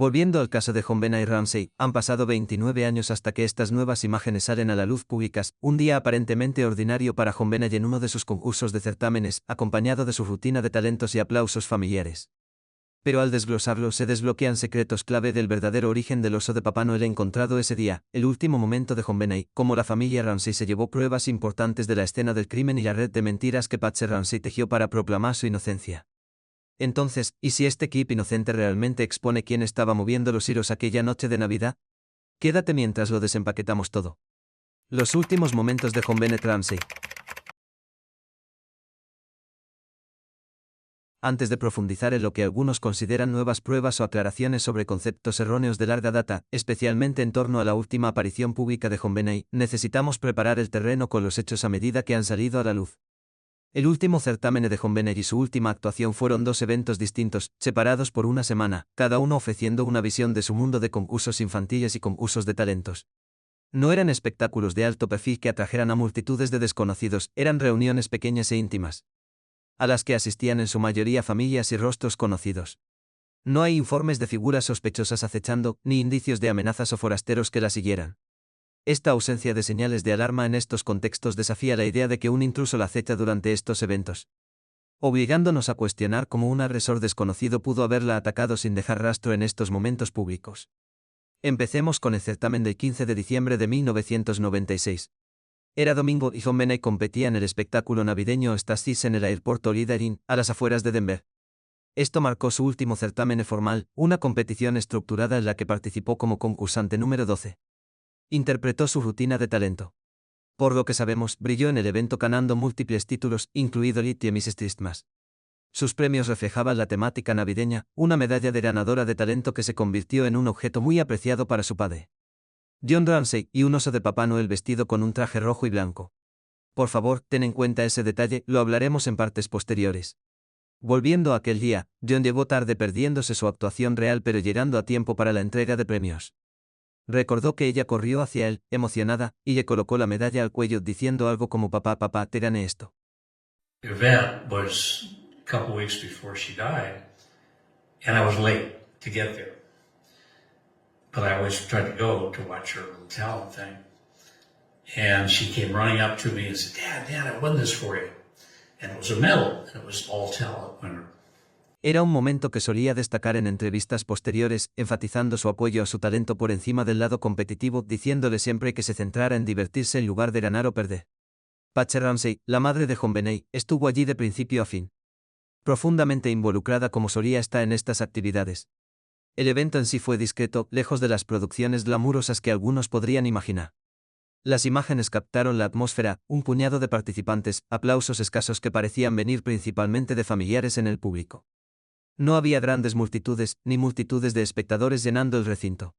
Volviendo al caso de JonBenét Ramsey, han pasado 29 años hasta que estas nuevas imágenes salen a la luz públicas, un día aparentemente ordinario para JonBenét en uno de sus concursos de certámenes, acompañado de su rutina de talentos y aplausos familiares. Pero al desglosarlo se desbloquean secretos clave del verdadero origen del oso de Papá Noel encontrado ese día, el último momento de JonBenét, cómo la familia Ramsey se llevó pruebas importantes de la escena del crimen y la red de mentiras que Patsy Ramsey tejió para proclamar su inocencia. Entonces, ¿y si este Kip inocente realmente expone quién estaba moviendo los hilos aquella noche de Navidad? Quédate mientras lo desempaquetamos todo. Los últimos momentos de JonBenét Ramsey. Antes de profundizar en lo que algunos consideran nuevas pruebas o aclaraciones sobre conceptos erróneos de larga data, especialmente en torno a la última aparición pública de JonBenét, necesitamos preparar el terreno con los hechos a medida que han salido a la luz. El último certamen de JonBenét y su última actuación fueron dos eventos distintos, separados por una semana, cada uno ofreciendo una visión de su mundo de concursos infantiles y concursos de talentos. No eran espectáculos de alto perfil que atrajeran a multitudes de desconocidos, eran reuniones pequeñas e íntimas, a las que asistían en su mayoría familias y rostros conocidos. No hay informes de figuras sospechosas acechando, ni indicios de amenazas o forasteros que la siguieran. Esta ausencia de señales de alarma en estos contextos desafía la idea de que un intruso la acecha durante estos eventos, obligándonos a cuestionar cómo un agresor desconocido pudo haberla atacado sin dejar rastro en estos momentos públicos. Empecemos con el certamen del 15 de diciembre de 1996. Era domingo y JonBenét competía en el espectáculo navideño Stacy's en el aeropuerto Leader a las afueras de Denver. Esto marcó su último certamen formal, una competición estructurada en la que participó como concursante número 12. Interpretó su rutina de talento. Por lo que sabemos, brilló en el evento ganando múltiples títulos, incluido Little Miss Christmas. Sus premios reflejaban la temática navideña, una medalla de ganadora de talento que se convirtió en un objeto muy apreciado para su padre, John Ramsey, y un oso de Papá Noel vestido con un traje rojo y blanco. Por favor, ten en cuenta ese detalle, lo hablaremos en partes posteriores. Volviendo a aquel día, John llegó tarde perdiéndose su actuación real pero llegando a tiempo para la entrega de premios. Recordó que ella corrió hacia él, emocionada, y le colocó la medalla al cuello diciendo algo como papá, te gané esto. The event was a couple weeks before she died, and I was late to get there. But I always tried to go to watch her little talent thing. And she came running up to me and said, Dad, I won this for you. And it was a medal, and it was all talent winner. Era un momento que solía destacar en entrevistas posteriores, enfatizando su apoyo a su talento por encima del lado competitivo, diciéndole siempre que se centrara en divertirse en lugar de ganar o perder. Patsy Ramsey, la madre de JonBenét, estuvo allí de principio a fin. Profundamente involucrada como solía estar en estas actividades. El evento en sí fue discreto, lejos de las producciones glamurosas que algunos podrían imaginar. Las imágenes captaron la atmósfera, un puñado de participantes, aplausos escasos que parecían venir principalmente de familiares en el público. No había grandes multitudes, ni multitudes de espectadores llenando el recinto.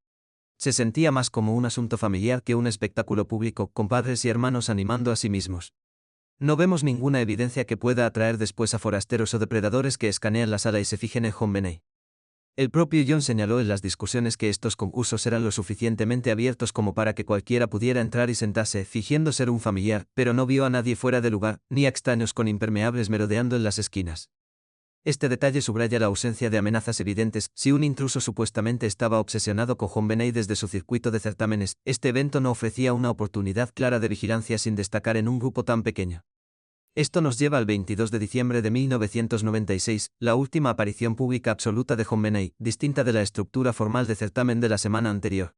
Se sentía más como un asunto familiar que un espectáculo público, con padres y hermanos animando a sí mismos. No vemos ninguna evidencia que pueda atraer después a forasteros o depredadores que escanean la sala y se fijen en JonBenét. El propio John señaló en las discusiones que estos concursos eran lo suficientemente abiertos como para que cualquiera pudiera entrar y sentarse, fingiendo ser un familiar, pero no vio a nadie fuera de lugar, ni a extraños con impermeables merodeando en las esquinas. Este detalle subraya la ausencia de amenazas evidentes. Si un intruso supuestamente estaba obsesionado con JonBenét desde su circuito de certámenes, este evento no ofrecía una oportunidad clara de vigilancia sin destacar en un grupo tan pequeño. Esto nos lleva al 22 de diciembre de 1996, la última aparición pública absoluta de JonBenét, distinta de la estructura formal de certamen de la semana anterior.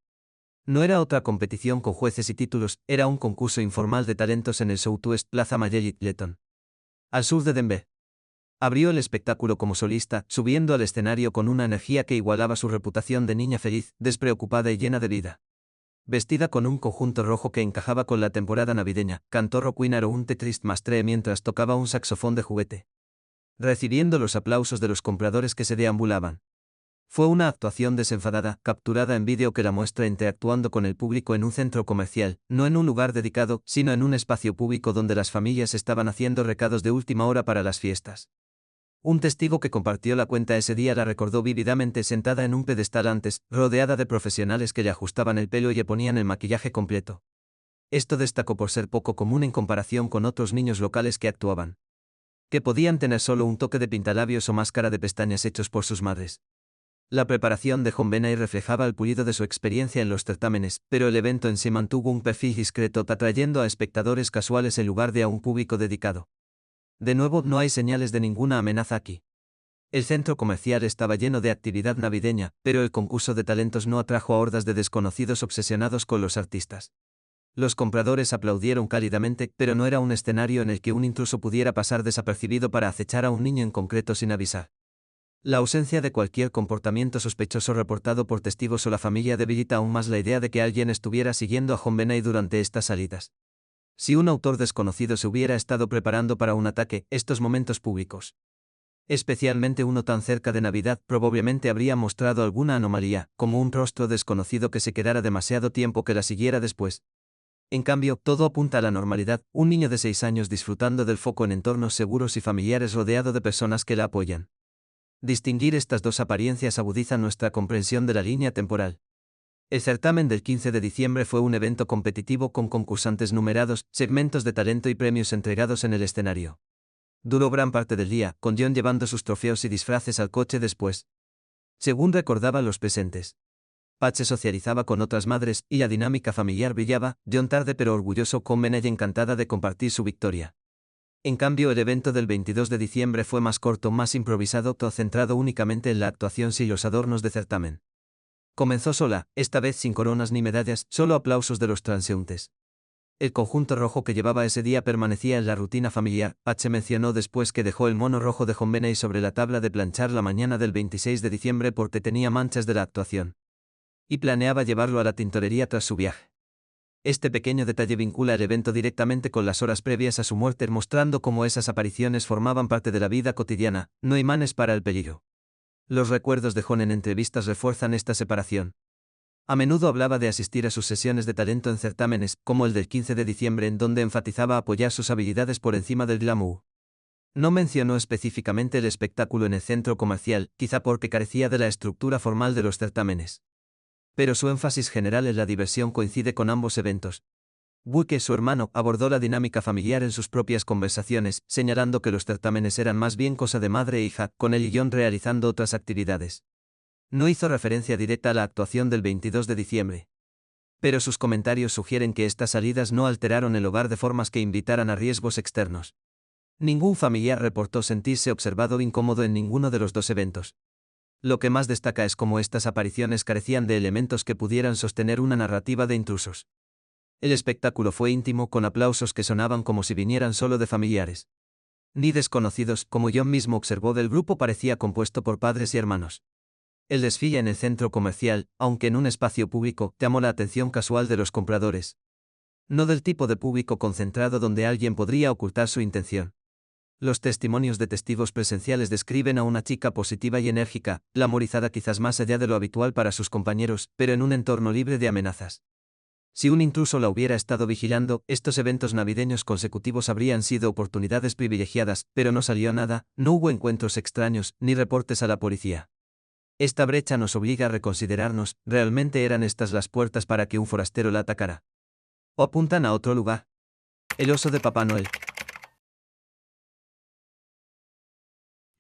No era otra competición con jueces y títulos, era un concurso informal de talentos en el Southwest Plaza Mayelite-Letton, al sur de Denver. Abrió el espectáculo como solista, subiendo al escenario con una energía que igualaba su reputación de niña feliz, despreocupada y llena de vida. Vestida con un conjunto rojo que encajaba con la temporada navideña, cantó Rockwinner o un Tetris Mastre mientras tocaba un saxofón de juguete, recibiendo los aplausos de los compradores que se deambulaban. Fue una actuación desenfadada, capturada en vídeo que la muestra interactuando con el público en un centro comercial, no en un lugar dedicado, sino en un espacio público donde las familias estaban haciendo recados de última hora para las fiestas. Un testigo que compartió la cuenta ese día la recordó vívidamente sentada en un pedestal antes, rodeada de profesionales que le ajustaban el pelo y le ponían el maquillaje completo. Esto destacó por ser poco común en comparación con otros niños locales que actuaban, que podían tener solo un toque de pintalabios o máscara de pestañas hechos por sus madres. La preparación de Jonbenay reflejaba el pulido de su experiencia en los certámenes, pero el evento en sí mantuvo un perfil discreto, atrayendo a espectadores casuales en lugar de a un público dedicado. De nuevo, no hay señales de ninguna amenaza aquí. El centro comercial estaba lleno de actividad navideña, pero el concurso de talentos no atrajo a hordas de desconocidos obsesionados con los artistas. Los compradores aplaudieron cálidamente, pero no era un escenario en el que un intruso pudiera pasar desapercibido para acechar a un niño en concreto sin avisar. La ausencia de cualquier comportamiento sospechoso reportado por testigos o la familia debilita aún más la idea de que alguien estuviera siguiendo a Jonbenay durante estas salidas. Si un autor desconocido se hubiera estado preparando para un ataque, estos momentos públicos, especialmente uno tan cerca de Navidad, probablemente habría mostrado alguna anomalía, como un rostro desconocido que se quedara demasiado tiempo que la siguiera después. En cambio, todo apunta a la normalidad, un niño de 6 años disfrutando del foco en entornos seguros y familiares rodeado de personas que la apoyan. Distinguir estas dos apariencias agudiza nuestra comprensión de la línea temporal. El certamen del 15 de diciembre fue un evento competitivo con concursantes numerados, segmentos de talento y premios entregados en el escenario. Duró gran parte del día, con John llevando sus trofeos y disfraces al coche después. Según recordaban los presentes, Pat se socializaba con otras madres, y la dinámica familiar brillaba, John tarde pero orgulloso, con Benay encantada de compartir su victoria. En cambio, el evento del 22 de diciembre fue más corto, más improvisado, todo centrado únicamente en la actuación sin los adornos de certamen. Comenzó sola, esta vez sin coronas ni medallas, solo aplausos de los transeúntes. El conjunto rojo que llevaba ese día permanecía en la rutina familiar. Pat se mencionó después que dejó el mono rojo de Jonbenay sobre la tabla de planchar la mañana del 26 de diciembre porque tenía manchas de la actuación. Y planeaba llevarlo a la tintorería tras su viaje. Este pequeño detalle vincula el evento directamente con las horas previas a su muerte, mostrando cómo esas apariciones formaban parte de la vida cotidiana, no imanes para el peligro. Los recuerdos de Jon en entrevistas refuerzan esta separación. A menudo hablaba de asistir a sus sesiones de talento en certámenes, como el del 15 de diciembre, en donde enfatizaba apoyar sus habilidades por encima del glamour. No mencionó específicamente el espectáculo en el centro comercial, quizá porque carecía de la estructura formal de los certámenes. Pero su énfasis general en la diversión coincide con ambos eventos. Buke, su hermano, abordó la dinámica familiar en sus propias conversaciones, señalando que los certámenes eran más bien cosa de madre e hija, con él y John realizando otras actividades. No hizo referencia directa a la actuación del 22 de diciembre. Pero sus comentarios sugieren que estas salidas no alteraron el hogar de formas que invitaran a riesgos externos. Ningún familiar reportó sentirse observado o incómodo en ninguno de los dos eventos. Lo que más destaca es cómo estas apariciones carecían de elementos que pudieran sostener una narrativa de intrusos. El espectáculo fue íntimo, con aplausos que sonaban como si vinieran solo de familiares. Ni desconocidos, como John mismo observó, del grupo parecía compuesto por padres y hermanos. El desfile en el centro comercial, aunque en un espacio público, llamó la atención casual de los compradores. No del tipo de público concentrado donde alguien podría ocultar su intención. Los testimonios de testigos presenciales describen a una chica positiva y enérgica, glamorizada quizás más allá de lo habitual para sus compañeros, pero en un entorno libre de amenazas. Si un intruso la hubiera estado vigilando, estos eventos navideños consecutivos habrían sido oportunidades privilegiadas, pero no salió nada, no hubo encuentros extraños, ni reportes a la policía. Esta brecha nos obliga a reconsiderarnos, ¿realmente eran estas las puertas para que un forastero la atacara? ¿O apuntan a otro lugar? El oso de Papá Noel.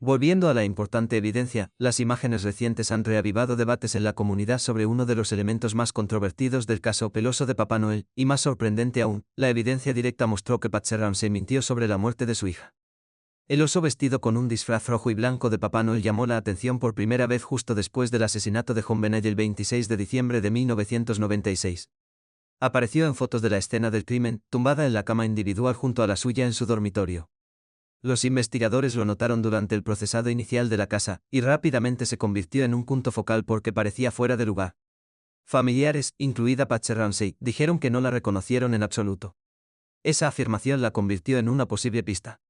Volviendo a la importante evidencia, las imágenes recientes han reavivado debates en la comunidad sobre uno de los elementos más controvertidos del caso, el oso de Papá Noel, y más sorprendente aún, la evidencia directa mostró que Patsy Ramsey mintió sobre la muerte de su hija. El oso vestido con un disfraz rojo y blanco de Papá Noel llamó la atención por primera vez justo después del asesinato de Jonbenay el 26 de diciembre de 1996. Apareció en fotos de la escena del crimen, tumbada en la cama individual junto a la suya en su dormitorio. Los investigadores lo notaron durante el procesado inicial de la casa, y rápidamente se convirtió en un punto focal porque parecía fuera de lugar. Familiares, incluida Patsy Ramsey, dijeron que no la reconocieron en absoluto. Esa afirmación la convirtió en una posible pista.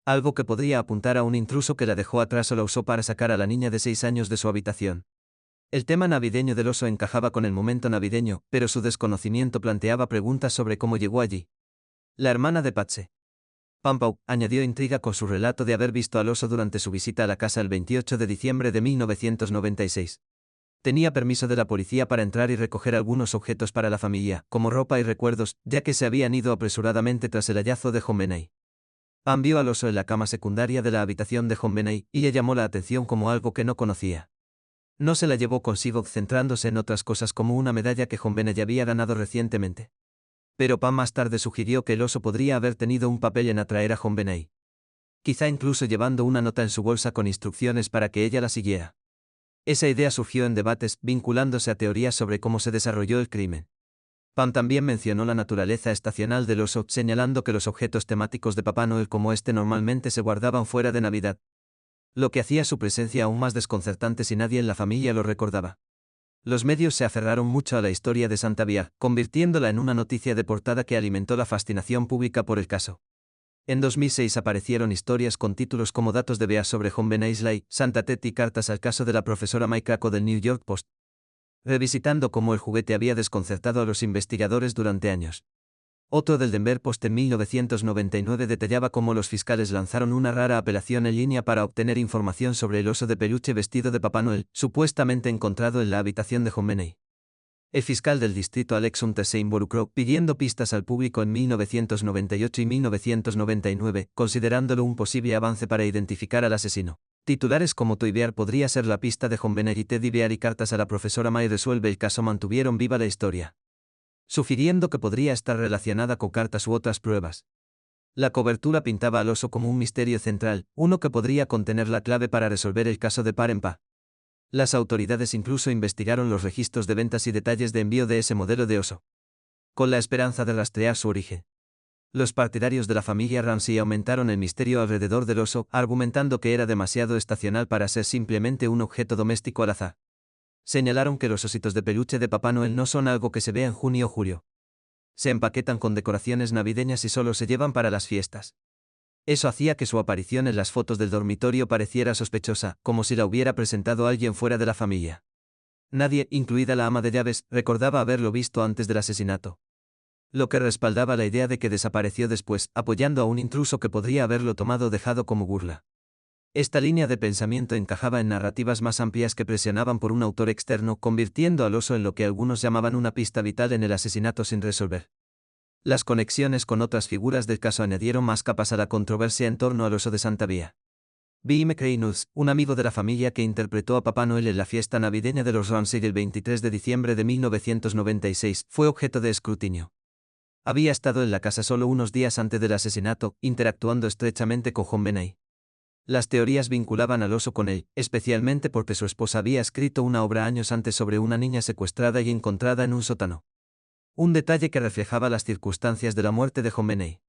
Algo que podría apuntar a un intruso que la dejó atrás o la usó para sacar a la niña de 6 años de su habitación. El tema navideño del oso encajaba con el momento navideño, pero su desconocimiento planteaba preguntas sobre cómo llegó allí. La hermana de Patsy, Pam, añadió intriga con su relato de haber visto al oso durante su visita a la casa el 28 de diciembre de 1996. Tenía permiso de la policía para entrar y recoger algunos objetos para la familia, como ropa y recuerdos, ya que se habían ido apresuradamente tras el hallazgo de Jonbenay. Pam vio al oso en la cama secundaria de la habitación de Jonbenay, y le llamó la atención como algo que no conocía. No se la llevó consigo, centrándose en otras cosas como una medalla que JonBenét había ganado recientemente. Pero Pam más tarde sugirió que el oso podría haber tenido un papel en atraer a JonBenét. Quizá incluso llevando una nota en su bolsa con instrucciones para que ella la siguiera. Esa idea surgió en debates, vinculándose a teorías sobre cómo se desarrolló el crimen. Pam también mencionó la naturaleza estacional del oso, señalando que los objetos temáticos de Papá Noel como este normalmente se guardaban fuera de Navidad, lo que hacía su presencia aún más desconcertante si nadie en la familia lo recordaba. Los medios se aferraron mucho a la historia de Santa Bia, convirtiéndola en una noticia de portada que alimentó la fascinación pública por el caso. En 2006 aparecieron historias con títulos como Datos de Bea sobre JonBenét Sly, Santa Ted y cartas al caso de la profesora Mike Krakow del New York Post, revisitando cómo el juguete había desconcertado a los investigadores durante años. Otro del Denver Post en 1999 detallaba cómo los fiscales lanzaron una rara apelación en línea para obtener información sobre el oso de peluche vestido de Papá Noel, supuestamente encontrado en la habitación de JonBenét. El fiscal del distrito Alex Hunter se involucró, pidiendo pistas al público en 1998 y 1999, considerándolo un posible avance para identificar al asesino. Titulares como Toy Bear podría ser la pista de JonBenét y Teddy Bear y cartas a la profesora May resuelve el caso mantuvieron viva la historia, sugiriendo que podría estar relacionada con cartas u otras pruebas. La cobertura pintaba al oso como un misterio central, uno que podría contener la clave para resolver el caso de par en pa. Las autoridades incluso investigaron los registros de ventas y detalles de envío de ese modelo de oso, con la esperanza de rastrear su origen. Los partidarios de la familia Ramsey aumentaron el misterio alrededor del oso, argumentando que era demasiado estacional para ser simplemente un objeto doméstico al azar. Señalaron que los ositos de peluche de Papá Noel no son algo que se vea en junio o julio. Se empaquetan con decoraciones navideñas y solo se llevan para las fiestas. Eso hacía que su aparición en las fotos del dormitorio pareciera sospechosa, como si la hubiera presentado alguien fuera de la familia. Nadie, incluida la ama de llaves, recordaba haberlo visto antes del asesinato, lo que respaldaba la idea de que desapareció después, apoyando a un intruso que podría haberlo tomado o dejado como burla. Esta línea de pensamiento encajaba en narrativas más amplias que presionaban por un autor externo, convirtiendo al oso en lo que algunos llamaban una pista vital en el asesinato sin resolver. Las conexiones con otras figuras del caso añadieron más capas a la controversia en torno al oso de Santa Bia. B. McReynolds, un amigo de la familia que interpretó a Papá Noel en la fiesta navideña de los Ramsey el 23 de diciembre de 1996, fue objeto de escrutinio. Había estado en la casa solo unos días antes del asesinato, interactuando estrechamente con JonBenét. Las teorías vinculaban al oso con él, especialmente porque su esposa había escrito una obra años antes sobre una niña secuestrada y encontrada en un sótano. Un detalle que reflejaba las circunstancias de la muerte de JonBenét.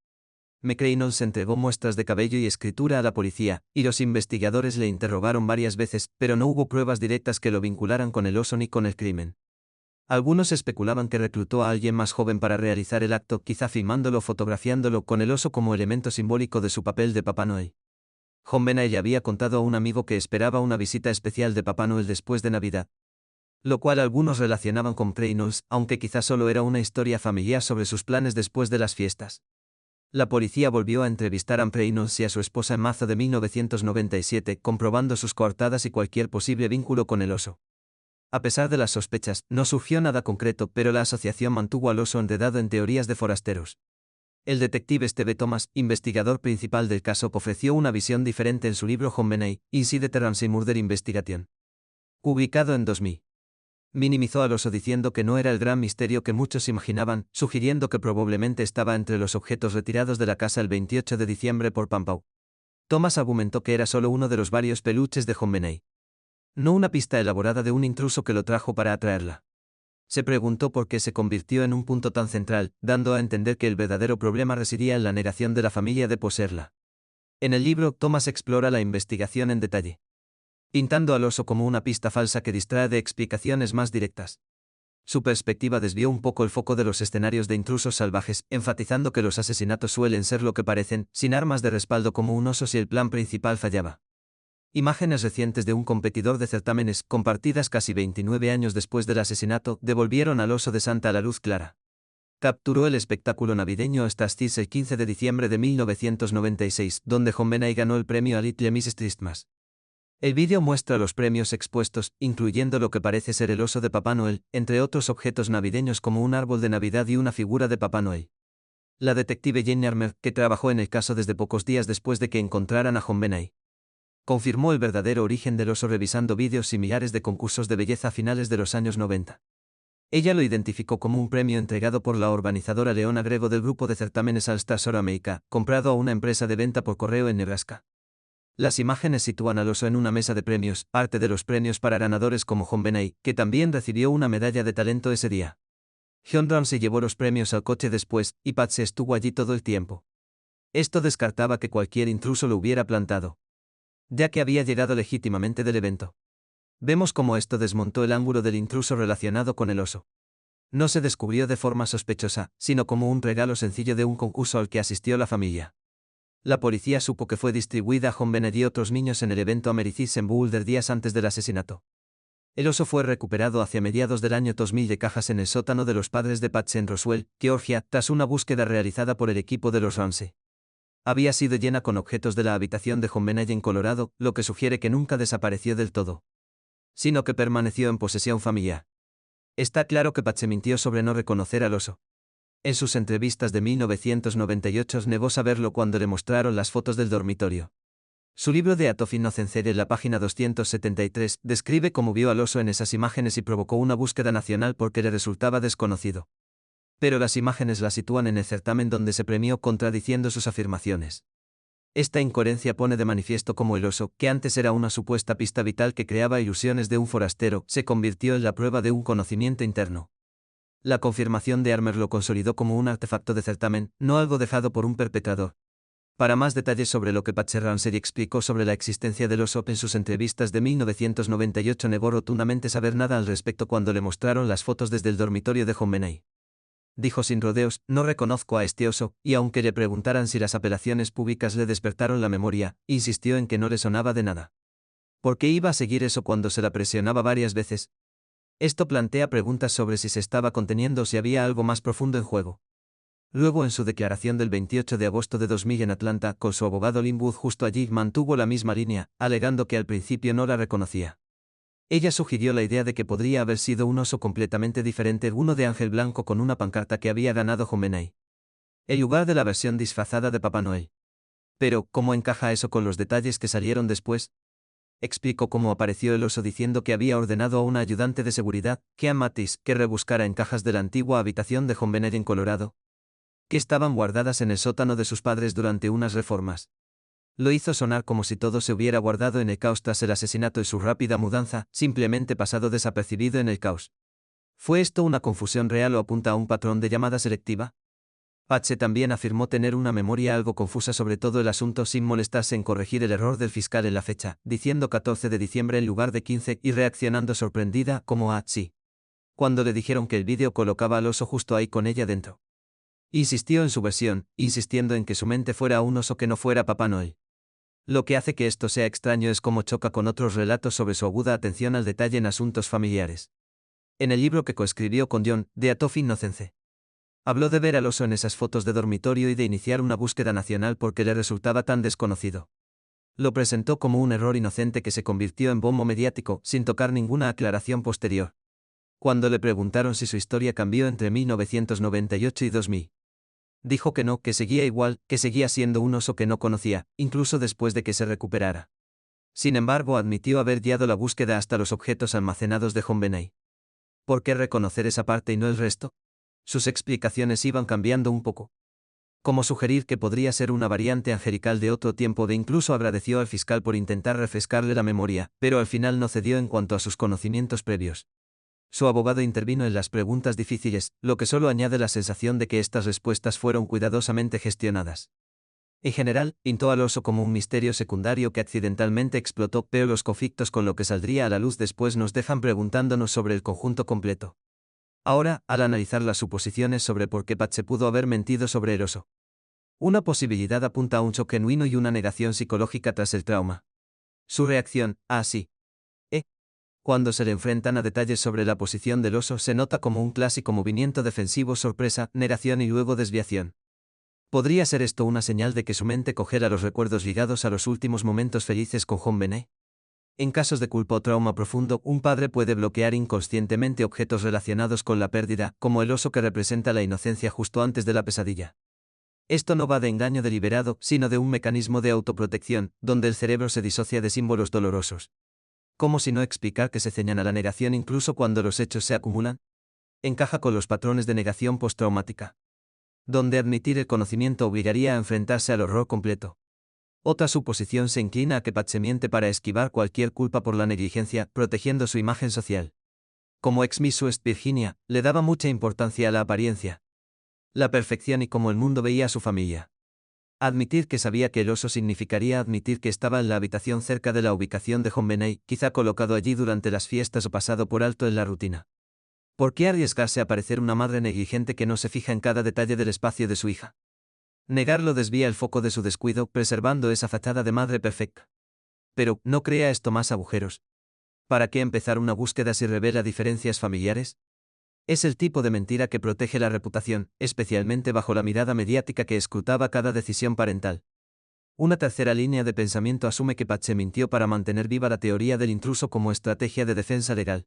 McReynolds entregó muestras de cabello y escritura a la policía, y los investigadores le interrogaron varias veces, pero no hubo pruebas directas que lo vincularan con el oso ni con el crimen. Algunos especulaban que reclutó a alguien más joven para realizar el acto, quizá filmándolo o fotografiándolo con el oso como elemento simbólico de su papel de Papá Noel. JonBenét había contado a un amigo que esperaba una visita especial de Papá Noel después de Navidad, lo cual algunos relacionaban con McReynolds, aunque quizá solo era una historia familiar sobre sus planes después de las fiestas. La policía volvió a entrevistar a McReynolds y a su esposa en marzo de 1997, comprobando sus coartadas y cualquier posible vínculo con el oso. A pesar de las sospechas, no surgió nada concreto, pero la asociación mantuvo al oso enredado en teorías de forasteros. El detective Steve Thomas, investigador principal del caso, ofreció una visión diferente en su libro JonBenét, Inside the Ramsey Murder Investigation, publicado en 2000. Minimizó al oso diciendo que no era el gran misterio que muchos imaginaban, sugiriendo que probablemente estaba entre los objetos retirados de la casa el 28 de diciembre por Pam Pau. Thomas argumentó que era solo uno de los varios peluches de JonBenét, no una pista elaborada de un intruso que lo trajo para atraerla. Se preguntó por qué se convirtió en un punto tan central, dando a entender que el verdadero problema residía en la negación de la familia de poseerla. En el libro, Thomas explora la investigación en detalle, pintando al oso como una pista falsa que distrae de explicaciones más directas. Su perspectiva desvió un poco el foco de los escenarios de intrusos salvajes, enfatizando que los asesinatos suelen ser lo que parecen, sin armas de respaldo como un oso si el plan principal fallaba. Imágenes recientes de un competidor de certámenes, compartidas casi 29 años después del asesinato, devolvieron al oso de Santa a la luz clara. Capturó el espectáculo navideño Stastis el 15 de diciembre de 1996, donde JonBenét ganó el premio a Little Miss Christmas. El vídeo muestra los premios expuestos, incluyendo lo que parece ser el oso de Papá Noel, entre otros objetos navideños como un árbol de Navidad y una figura de Papá Noel. La detective Jane Armer, que trabajó en el caso desde pocos días después de que encontraran a JonBenét, confirmó el verdadero origen del oso revisando vídeos similares de concursos de belleza a finales de los años 90. Ella lo identificó como un premio entregado por la organizadora Leona Grego del grupo de certámenes All Stars America, comprado a una empresa de venta por correo en Nebraska. Las imágenes sitúan al oso en una mesa de premios, parte de los premios para ganadores como Jon Benet, que también recibió una medalla de talento ese día. Jon Ramsey llevó los premios al coche después, y Patsy estuvo allí todo el tiempo. Esto descartaba que cualquier intruso lo hubiera plantado, ya que había llegado legítimamente del evento. Vemos cómo esto desmontó el ángulo del intruso relacionado con el oso. No se descubrió de forma sospechosa, sino como un regalo sencillo de un concurso al que asistió la familia. La policía supo que fue distribuida a Jon Benet y otros niños en el evento Americis en Boulder días antes del asesinato. El oso fue recuperado hacia mediados del año 2000 de cajas en el sótano de los padres de Patsy en Roswell, Georgia, tras una búsqueda realizada por el equipo de los Ramsey. Había sido llena con objetos de la habitación de Jon Benet en Colorado, lo que sugiere que nunca desapareció del todo, sino que permaneció en posesión familiar. Está claro que Patsy mintió sobre no reconocer al oso. En sus entrevistas de 1998 negó saberlo cuando le mostraron las fotos del dormitorio. Su libro The Art of Innocence en la página 273 describe cómo vio al oso en esas imágenes y provocó una búsqueda nacional porque le resultaba desconocido. Pero las imágenes la sitúan en el certamen donde se premió contradiciendo sus afirmaciones. Esta incoherencia pone de manifiesto cómo el oso, que antes era una supuesta pista vital que creaba ilusiones de un forastero, se convirtió en la prueba de un conocimiento interno. La confirmación de Armer lo consolidó como un artefacto de certamen, no algo dejado por un perpetrador. Para más detalles sobre lo que Patsy Ramsey explicó sobre la existencia del oso en sus entrevistas de 1998, negó rotundamente saber nada al respecto cuando le mostraron las fotos desde el dormitorio de Jon Benet. Dijo sin rodeos: no reconozco a este oso, y aunque le preguntaran si las apelaciones públicas le despertaron la memoria, insistió en que no le sonaba de nada. ¿Por qué iba a seguir eso cuando se la presionaba varias veces? Esto plantea preguntas sobre si se estaba conteniendo o si había algo más profundo en juego. Luego, en su declaración del 28 de agosto de 2000 en Atlanta, con su abogado Lynn Wood justo allí, mantuvo la misma línea, alegando que al principio no la reconocía. Ella sugirió la idea de que podría haber sido un oso completamente diferente, uno de ángel blanco con una pancarta que había ganado Jon Benet, en lugar de la versión disfrazada de Papá Noel. Pero, ¿cómo encaja eso con los detalles que salieron después? Explicó cómo apareció el oso diciendo que había ordenado a una ayudante de seguridad, Kean Mattis, que rebuscara en cajas de la antigua habitación de Jon Benet en Colorado, que estaban guardadas en el sótano de sus padres durante unas reformas. Lo hizo sonar como si todo se hubiera guardado en el caos tras el asesinato y su rápida mudanza, simplemente pasado desapercibido en el caos. ¿Fue esto una confusión real o apunta a un patrón de llamada selectiva? Patsy también afirmó tener una memoria algo confusa sobre todo el asunto sin molestarse en corregir el error del fiscal en la fecha, diciendo 14 de diciembre en lugar de 15 y reaccionando sorprendida como a sí, cuando le dijeron que el vídeo colocaba al oso justo ahí con ella dentro. Insistió en su versión, insistiendo en que su mente fuera un oso que no fuera Papá Noel. Lo que hace que esto sea extraño es cómo choca con otros relatos sobre su aguda atención al detalle en asuntos familiares. En el libro que coescribió con Jon, The Art of Innocence, habló de ver al oso en esas fotos de dormitorio y de iniciar una búsqueda nacional porque le resultaba tan desconocido. Lo presentó como un error inocente que se convirtió en bombo mediático, sin tocar ninguna aclaración posterior. Cuando le preguntaron si su historia cambió entre 1998 y 2000, dijo que no, que seguía igual, que seguía siendo un oso que no conocía, incluso después de que se recuperara. Sin embargo, admitió haber guiado la búsqueda hasta los objetos almacenados de Jon Benet. ¿Por qué reconocer esa parte y no el resto? Sus explicaciones iban cambiando un poco. Como sugerir que podría ser una variante angelical de otro tiempo de incluso agradeció al fiscal por intentar refrescarle la memoria, pero al final no cedió en cuanto a sus conocimientos previos. Su abogado intervino en las preguntas difíciles, lo que solo añade la sensación de que estas respuestas fueron cuidadosamente gestionadas. En general, pintó al oso como un misterio secundario que accidentalmente explotó, pero los conflictos con lo que saldría a la luz después nos dejan preguntándonos sobre el conjunto completo. Ahora, al analizar las suposiciones sobre por qué Patsy pudo haber mentido sobre el oso. Una posibilidad apunta a un shock genuino y una negación psicológica tras el trauma. Su reacción, sí. Cuando se le enfrentan a detalles sobre la posición del oso se nota como un clásico movimiento defensivo: sorpresa, negación y luego desviación. ¿Podría ser esto una señal de que su mente cogiera los recuerdos ligados a los últimos momentos felices con Jon Benet? En casos de culpa o trauma profundo, un padre puede bloquear inconscientemente objetos relacionados con la pérdida, como el oso que representa la inocencia justo antes de la pesadilla. Esto no va de engaño deliberado, sino de un mecanismo de autoprotección, donde el cerebro se disocia de símbolos dolorosos. ¿Cómo si no explicar que se ceñan a la negación incluso cuando los hechos se acumulan? Encaja con los patrones de negación postraumática, donde admitir el conocimiento obligaría a enfrentarse al horror completo. Otra suposición se inclina a que Patche miente para esquivar cualquier culpa por la negligencia, protegiendo su imagen social. Como ex Miss West Virginia, le daba mucha importancia a la apariencia, la perfección y cómo el mundo veía a su familia. Admitir que sabía que el oso significaría admitir que estaba en la habitación cerca de la ubicación de JonBenet, quizá colocado allí durante las fiestas o pasado por alto en la rutina. ¿Por qué arriesgarse a parecer una madre negligente que no se fija en cada detalle del espacio de su hija? Negarlo desvía el foco de su descuido, preservando esa fachada de madre perfecta. Pero, ¿no crea esto más agujeros? ¿Para qué empezar una búsqueda si revela diferencias familiares? Es el tipo de mentira que protege la reputación, especialmente bajo la mirada mediática que escrutaba cada decisión parental. Una tercera línea de pensamiento asume que Patche mintió para mantener viva la teoría del intruso como estrategia de defensa legal.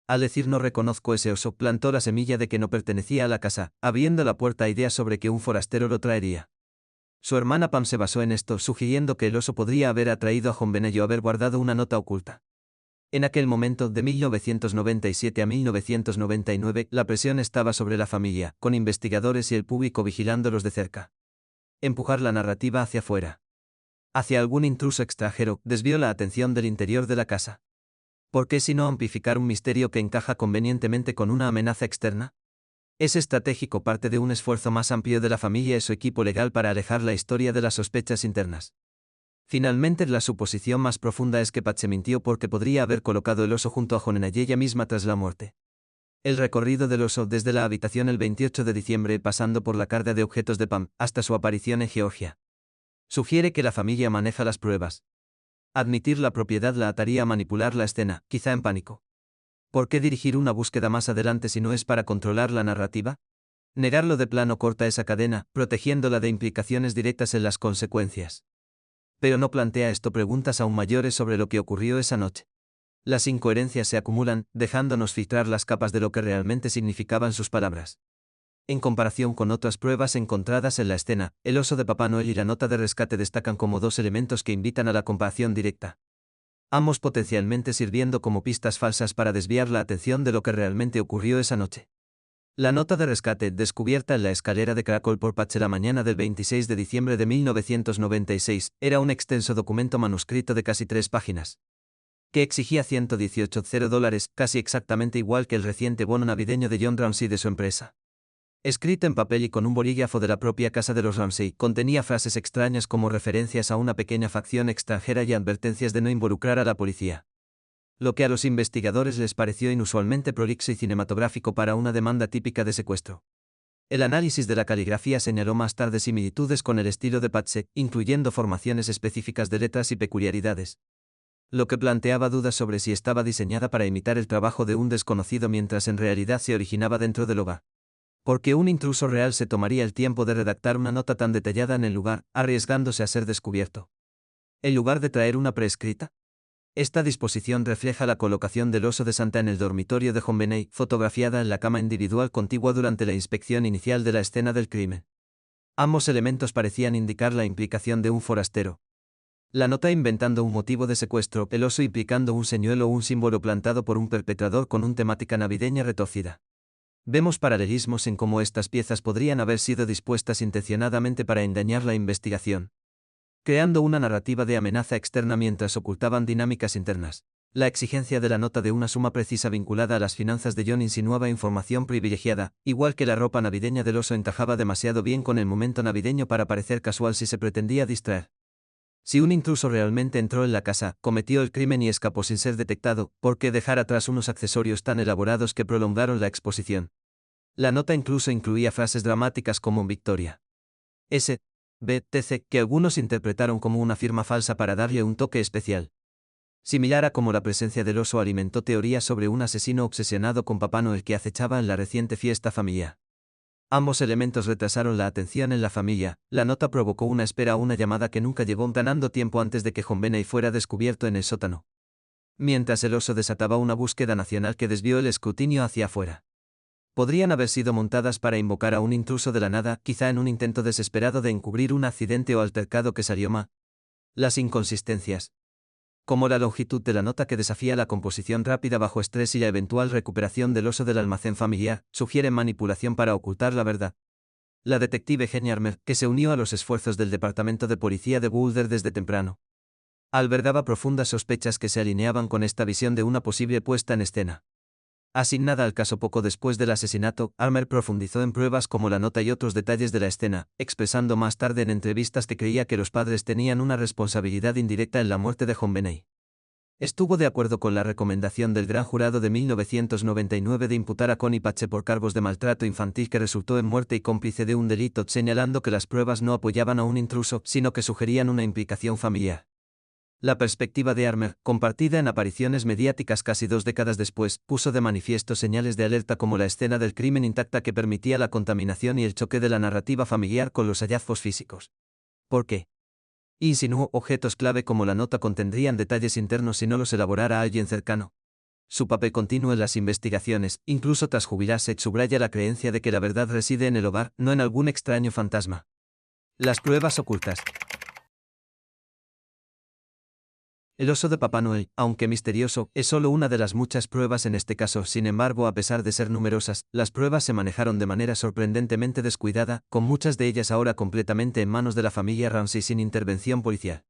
Al decir no reconozco ese oso, plantó la semilla de que no pertenecía a la casa, abriendo la puerta a ideas sobre que un forastero lo traería. Su hermana Pam se basó en esto, sugiriendo que el oso podría haber atraído a JonBenet o haber guardado una nota oculta. En aquel momento, de 1997 a 1999, la presión estaba sobre la familia, con investigadores y el público vigilándolos de cerca. Empujar la narrativa hacia afuera, hacia algún intruso extranjero, desvió la atención del interior de la casa. ¿Por qué si no amplificar un misterio que encaja convenientemente con una amenaza externa? Es estratégico, parte de un esfuerzo más amplio de la familia y su equipo legal para alejar la historia de las sospechas internas. Finalmente, la suposición más profunda es que Patche mintió porque podría haber colocado el oso junto a JonBenet y ella misma tras la muerte. El recorrido del oso desde la habitación el 28 de diciembre pasando por la carga de objetos de Pam hasta su aparición en Georgia sugiere que la familia maneja las pruebas. Admitir la propiedad la ataría a manipular la escena, quizá en pánico. ¿Por qué dirigir una búsqueda más adelante si no es para controlar la narrativa? Negarlo de plano corta esa cadena, protegiéndola de implicaciones directas en las consecuencias. Pero no plantea esto preguntas aún mayores sobre lo que ocurrió esa noche. Las incoherencias se acumulan, dejándonos filtrar las capas de lo que realmente significaban sus palabras. En comparación con otras pruebas encontradas en la escena, el oso de Papá Noel y la nota de rescate destacan como dos elementos que invitan a la comparación directa. Ambos potencialmente sirviendo como pistas falsas para desviar la atención de lo que realmente ocurrió esa noche. La nota de rescate, descubierta en la escalera de Caracol por Patche la mañana del 26 de diciembre de 1996, era un extenso documento manuscrito de casi 3 páginas, que exigía $118,000, casi exactamente igual que el reciente bono navideño de John Ramsey de su empresa. Escrito en papel y con un bolígrafo de la propia casa de los Ramsey, contenía frases extrañas como referencias a una pequeña facción extranjera y advertencias de no involucrar a la policía. Lo que a los investigadores les pareció inusualmente prolixo y cinematográfico para una demanda típica de secuestro. El análisis de la caligrafía señaló más tarde similitudes con el estilo de Patche, incluyendo formaciones específicas de letras y peculiaridades, lo que planteaba dudas sobre si estaba diseñada para imitar el trabajo de un desconocido mientras en realidad se originaba dentro del hogar. Porque un intruso real se tomaría el tiempo de redactar una nota tan detallada en el lugar, arriesgándose a ser descubierto, en lugar de traer una preescrita? Esta disposición refleja la colocación del oso de Santa en el dormitorio de JonBenet, fotografiada en la cama individual contigua durante la inspección inicial de la escena del crimen. Ambos elementos parecían indicar la implicación de un forastero. La nota inventando un motivo de secuestro, el oso implicando un señuelo o un símbolo plantado por un perpetrador con una temática navideña retorcida. Vemos paralelismos en cómo estas piezas podrían haber sido dispuestas intencionadamente para engañar la investigación, creando una narrativa de amenaza externa mientras ocultaban dinámicas internas. La exigencia de la nota de una suma precisa vinculada a las finanzas de John insinuaba información privilegiada, igual que la ropa navideña del oso encajaba demasiado bien con el momento navideño para parecer casual si se pretendía distraer. Si un intruso realmente entró en la casa, cometió el crimen y escapó sin ser detectado, ¿por qué dejar atrás unos accesorios tan elaborados que prolongaron la exposición? La nota incluso incluía frases dramáticas como Victoria S. B. T.C., que algunos interpretaron como una firma falsa para darle un toque especial. Similar a cómo la presencia del oso alimentó teorías sobre un asesino obsesionado con Papá Noel que acechaba en la reciente fiesta familiar. Ambos elementos retrasaron la atención en la familia. La nota provocó una espera a una llamada que nunca llegó, ganando tiempo antes de que JonBenet fuera descubierto en el sótano, mientras el oso desataba una búsqueda nacional que desvió el escrutinio hacia afuera. podrían haber sido montadas para invocar a un intruso de la nada, quizá en un intento desesperado de encubrir un accidente o altercado que salió mal. Las inconsistencias, como la longitud de la nota que desafía la composición rápida bajo estrés y la eventual recuperación del oso del almacén familiar, sugieren manipulación para ocultar la verdad. La detective Jenny Armer, que se unió a los esfuerzos del Departamento de Policía de Boulder desde temprano, albergaba profundas sospechas que se alineaban con esta visión de una posible puesta en escena. Asignada al caso poco después del asesinato, Armer profundizó en pruebas como la nota y otros detalles de la escena, expresando más tarde en entrevistas que creía que los padres tenían una responsabilidad indirecta en la muerte de JonBenet. Estuvo de acuerdo con la recomendación del gran jurado de 1999 de imputar a Connie Patche por cargos de maltrato infantil que resultó en muerte y cómplice de un delito, señalando que las pruebas no apoyaban a un intruso, sino que sugerían una implicación familiar. La perspectiva de Armer, compartida en apariciones mediáticas casi 2 décadas después, puso de manifiesto señales de alerta como la escena del crimen intacta que permitía la contaminación y el choque de la narrativa familiar con los hallazgos físicos. ¿Por qué? Insinuó objetos clave como la nota contendrían detalles internos si no los elaborara alguien cercano. Su papel continuo en las investigaciones, incluso tras jubilarse, subraya la creencia de que la verdad reside en el hogar, no en algún extraño fantasma. Las pruebas ocultas. El oso de Papá Noel, aunque misterioso, es solo una de las muchas pruebas en este caso. Sin embargo, a pesar de ser numerosas, las pruebas se manejaron de manera sorprendentemente descuidada, con muchas de ellas ahora completamente en manos de la familia Ramsey sin intervención policial.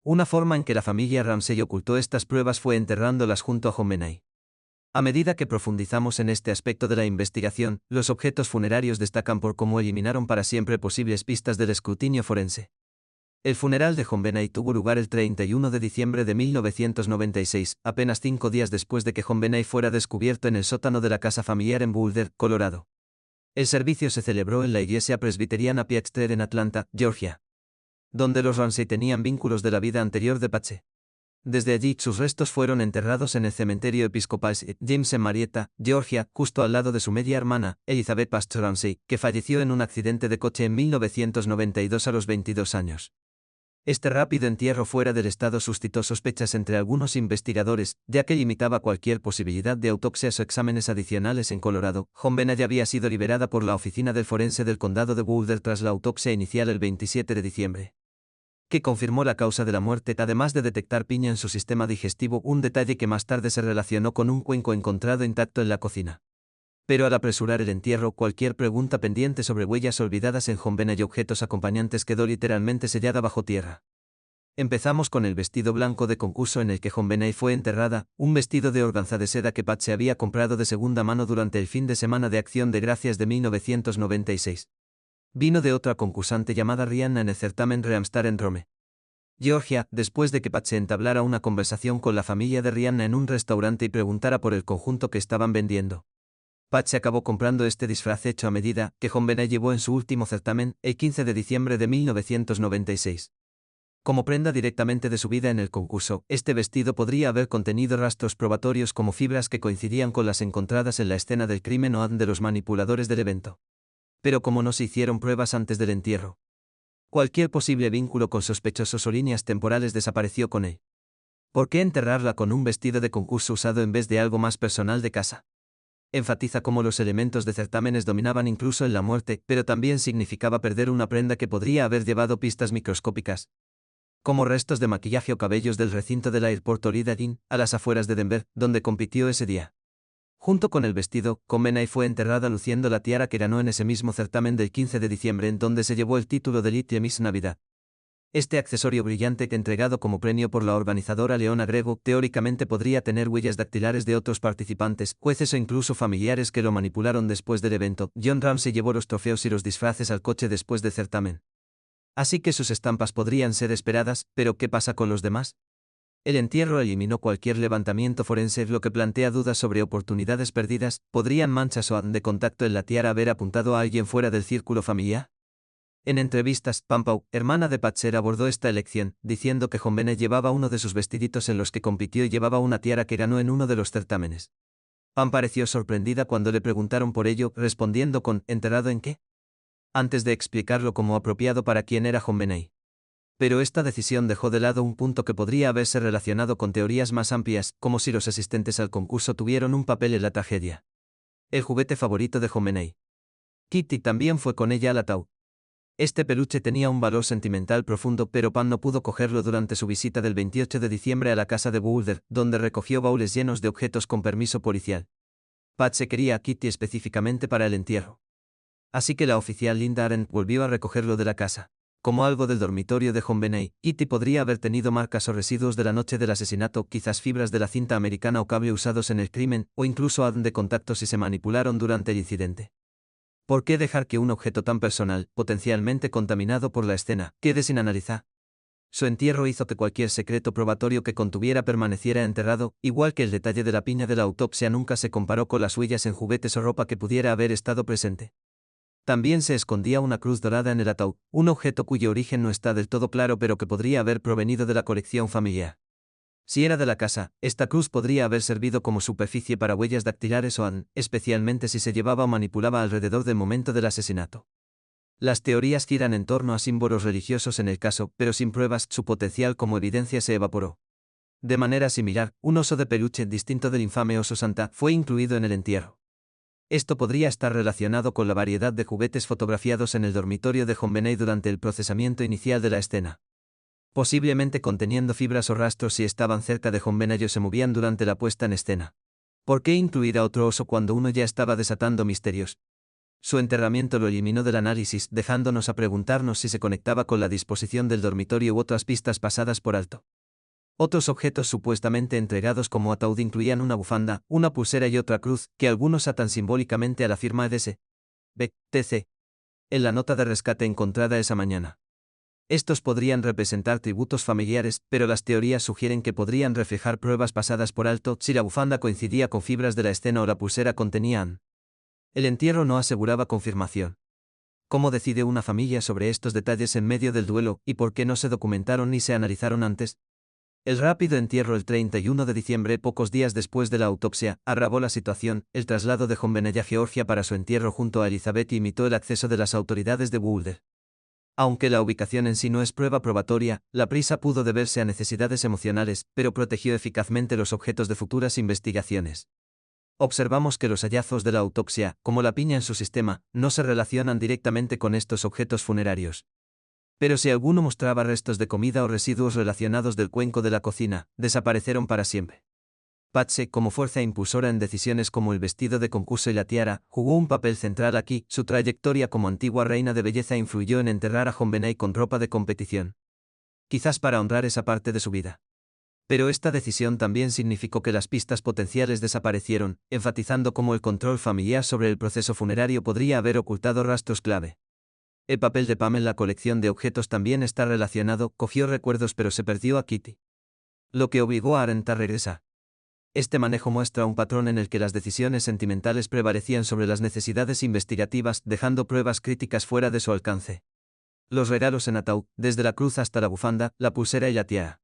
Una forma en que la familia Ramsey ocultó estas pruebas fue enterrándolas junto a JonBenet. A medida que profundizamos en este aspecto de la investigación, los objetos funerarios destacan por cómo eliminaron para siempre posibles pistas del escrutinio forense. El funeral de JonBenet tuvo lugar el 31 de diciembre de 1996, apenas 5 días después de que JonBenet fuera descubierto en el sótano de la casa familiar en Boulder, Colorado. El servicio se celebró en la iglesia presbiteriana Peach Street en Atlanta, Georgia, donde los Ramsey tenían vínculos de la vida anterior de Patche. Desde allí, sus restos fueron enterrados en el cementerio episcopal St. James en Marietta, Georgia, justo al lado de su media hermana, Elizabeth Pastor Ramsey, que falleció en un accidente de coche en 1992 a los 22 años. Este rápido entierro fuera del estado suscitó sospechas entre algunos investigadores, ya que limitaba cualquier posibilidad de autopsias o exámenes adicionales en Colorado. JonBenet ya había sido liberada por la oficina del forense del condado de Boulder tras la autopsia inicial el 27 de diciembre, que confirmó la causa de la muerte, además de detectar piña en su sistema digestivo, un detalle que más tarde se relacionó con un cuenco encontrado intacto en la cocina. Pero al apresurar el entierro, cualquier pregunta pendiente sobre huellas olvidadas en JonBenet y objetos acompañantes quedó literalmente sellada bajo tierra. Empezamos con el vestido blanco de concurso en el que JonBenet fue enterrada, un vestido de organza de seda que Patche había comprado de segunda mano durante el fin de semana de Acción de Gracias de 1996. Vino de otra concursante llamada Rihanna en el certamen Reamstar en Rome, Georgia, después de que Patche entablara una conversación con la familia de Rihanna en un restaurante y preguntara por el conjunto que estaban vendiendo. Patche acabó comprando este disfraz hecho a medida, que JonBenet llevó en su último certamen, el 15 de diciembre de 1996. Como prenda directamente de su vida en el concurso, este vestido podría haber contenido rastros probatorios como fibras que coincidían con las encontradas en la escena del crimen o de los manipuladores del evento. Pero como no se hicieron pruebas antes del entierro, cualquier posible vínculo con sospechosos o líneas temporales desapareció con él. ¿Por qué enterrarla con un vestido de concurso usado en vez de algo más personal de casa? Enfatiza cómo los elementos de certámenes dominaban incluso en la muerte, pero también significaba perder una prenda que podría haber llevado pistas microscópicas, como restos de maquillaje o cabellos del recinto del Airport Orida Inn, a las afueras de Denver, donde compitió ese día. Junto con el vestido, JonBenet fue enterrada luciendo la tiara que ganó en ese mismo certamen del 15 de diciembre en donde se llevó el título de Little Miss Navidad. Este accesorio brillante, entregado como premio por la organizadora Leona Grego, teóricamente podría tener huellas dactilares de otros participantes, jueces o incluso familiares que lo manipularon después del evento. John Ramsey llevó los trofeos y los disfraces al coche después del certamen. Así que sus estampas podrían ser esperadas, pero ¿qué pasa con los demás? El entierro eliminó cualquier levantamiento forense, lo que plantea dudas sobre oportunidades perdidas. ¿Podrían manchas o de contacto en la tiara haber apuntado a alguien fuera del círculo familiar? En entrevistas, Pam Pau, hermana de Patche, abordó esta elección, diciendo que JonBenet llevaba uno de sus vestiditos en los que compitió y llevaba una tiara que ganó en uno de los certámenes. Pam pareció sorprendida cuando le preguntaron por ello, respondiendo con ¿enterrado en qué?, antes de explicarlo como apropiado para quién era JonBenet. Pero esta decisión dejó de lado un punto que podría haberse relacionado con teorías más amplias, como si los asistentes al concurso tuvieron un papel en la tragedia. el juguete favorito de Khomeini. Kitty también fue con ella al ataúd. Este peluche tenía un valor sentimental profundo, pero Pam no pudo cogerlo durante su visita del 28 de diciembre a la casa de Boulder, donde recogió baúles llenos de objetos con permiso policial. Patsy quería a Kitty específicamente para el entierro. Así que la oficial Linda Arendt volvió a recogerlo de la casa. Como algo del dormitorio de Khomeini, Kitty podría haber tenido marcas o residuos de la noche del asesinato, quizás fibras de la cinta americana o cable usados en el crimen, o incluso ADN de contacto si se manipularon durante el incidente. ¿Por qué dejar que un objeto tan personal, potencialmente contaminado por la escena, quede sin analizar? Su entierro hizo que cualquier secreto probatorio que contuviera permaneciera enterrado, igual que el detalle de la piña de la autopsia nunca se comparó con las huellas en juguetes o ropa que pudiera haber estado presente. También se escondía una cruz dorada en el ataúd, un objeto cuyo origen no está del todo claro pero que podría haber provenido de la colección familiar. Si era de la casa, esta cruz podría haber servido como superficie para huellas dactilares o ADN, especialmente si se llevaba o manipulaba alrededor del momento del asesinato. Las teorías giran en torno a símbolos religiosos en el caso, pero sin pruebas, su potencial como evidencia se evaporó. De manera similar, un oso de peluche distinto del infame oso Santa fue incluido en el entierro. Esto podría estar relacionado con la variedad de juguetes fotografiados en el dormitorio de Khomeini durante el procesamiento inicial de la escena. Posiblemente conteniendo fibras o rastros si estaban cerca de Khomeini o se movían durante la puesta en escena. ¿Por qué incluir a otro oso cuando uno ya estaba desatando misterios? Su enterramiento lo eliminó del análisis, dejándonos a preguntarnos si se conectaba con la disposición del dormitorio u otras pistas pasadas por alto. Otros objetos supuestamente entregados como ataúd incluían una bufanda, una pulsera y otra cruz, que algunos atan simbólicamente a la firma EDS. BTC. En la nota de rescate encontrada esa mañana. Estos podrían representar tributos familiares, pero las teorías sugieren que podrían reflejar pruebas pasadas por alto si la bufanda coincidía con fibras de la escena o la pulsera contenían. El entierro no aseguraba confirmación. ¿Cómo decide una familia sobre estos detalles en medio del duelo, y por qué no se documentaron ni se analizaron antes? El rápido entierro el 31 de diciembre, pocos días después de la autopsia, agravó la situación. El traslado de Khomeini a Georgia para su entierro junto a Elizabeth imitó el acceso de las autoridades de Boulder. Aunque la ubicación en sí no es prueba probatoria, la prisa pudo deberse a necesidades emocionales, pero protegió eficazmente los objetos de futuras investigaciones. Observamos que los hallazgos de la autopsia, como la piña en su sistema, no se relacionan directamente con estos objetos funerarios. Pero si alguno mostraba restos de comida o residuos relacionados del cuenco de la cocina, desaparecieron para siempre. Patsy, como fuerza impulsora en decisiones como el vestido de concurso y la tiara, jugó un papel central aquí. Su trayectoria como antigua reina de belleza influyó en enterrar a Khomeini con ropa de competición. Quizás para honrar esa parte de su vida. Pero esta decisión también significó que las pistas potenciales desaparecieron, enfatizando cómo el control familiar sobre el proceso funerario podría haber ocultado rastros clave. El papel de Pam en la colección de objetos también está relacionado. Cogió recuerdos pero se perdió a Kitty. Lo que obligó a Arendt a regresar. Este manejo muestra un patrón en el que las decisiones sentimentales prevalecían sobre las necesidades investigativas, dejando pruebas críticas fuera de su alcance. Los regalos en ataúd, desde la cruz hasta la bufanda, la pulsera y la tiara,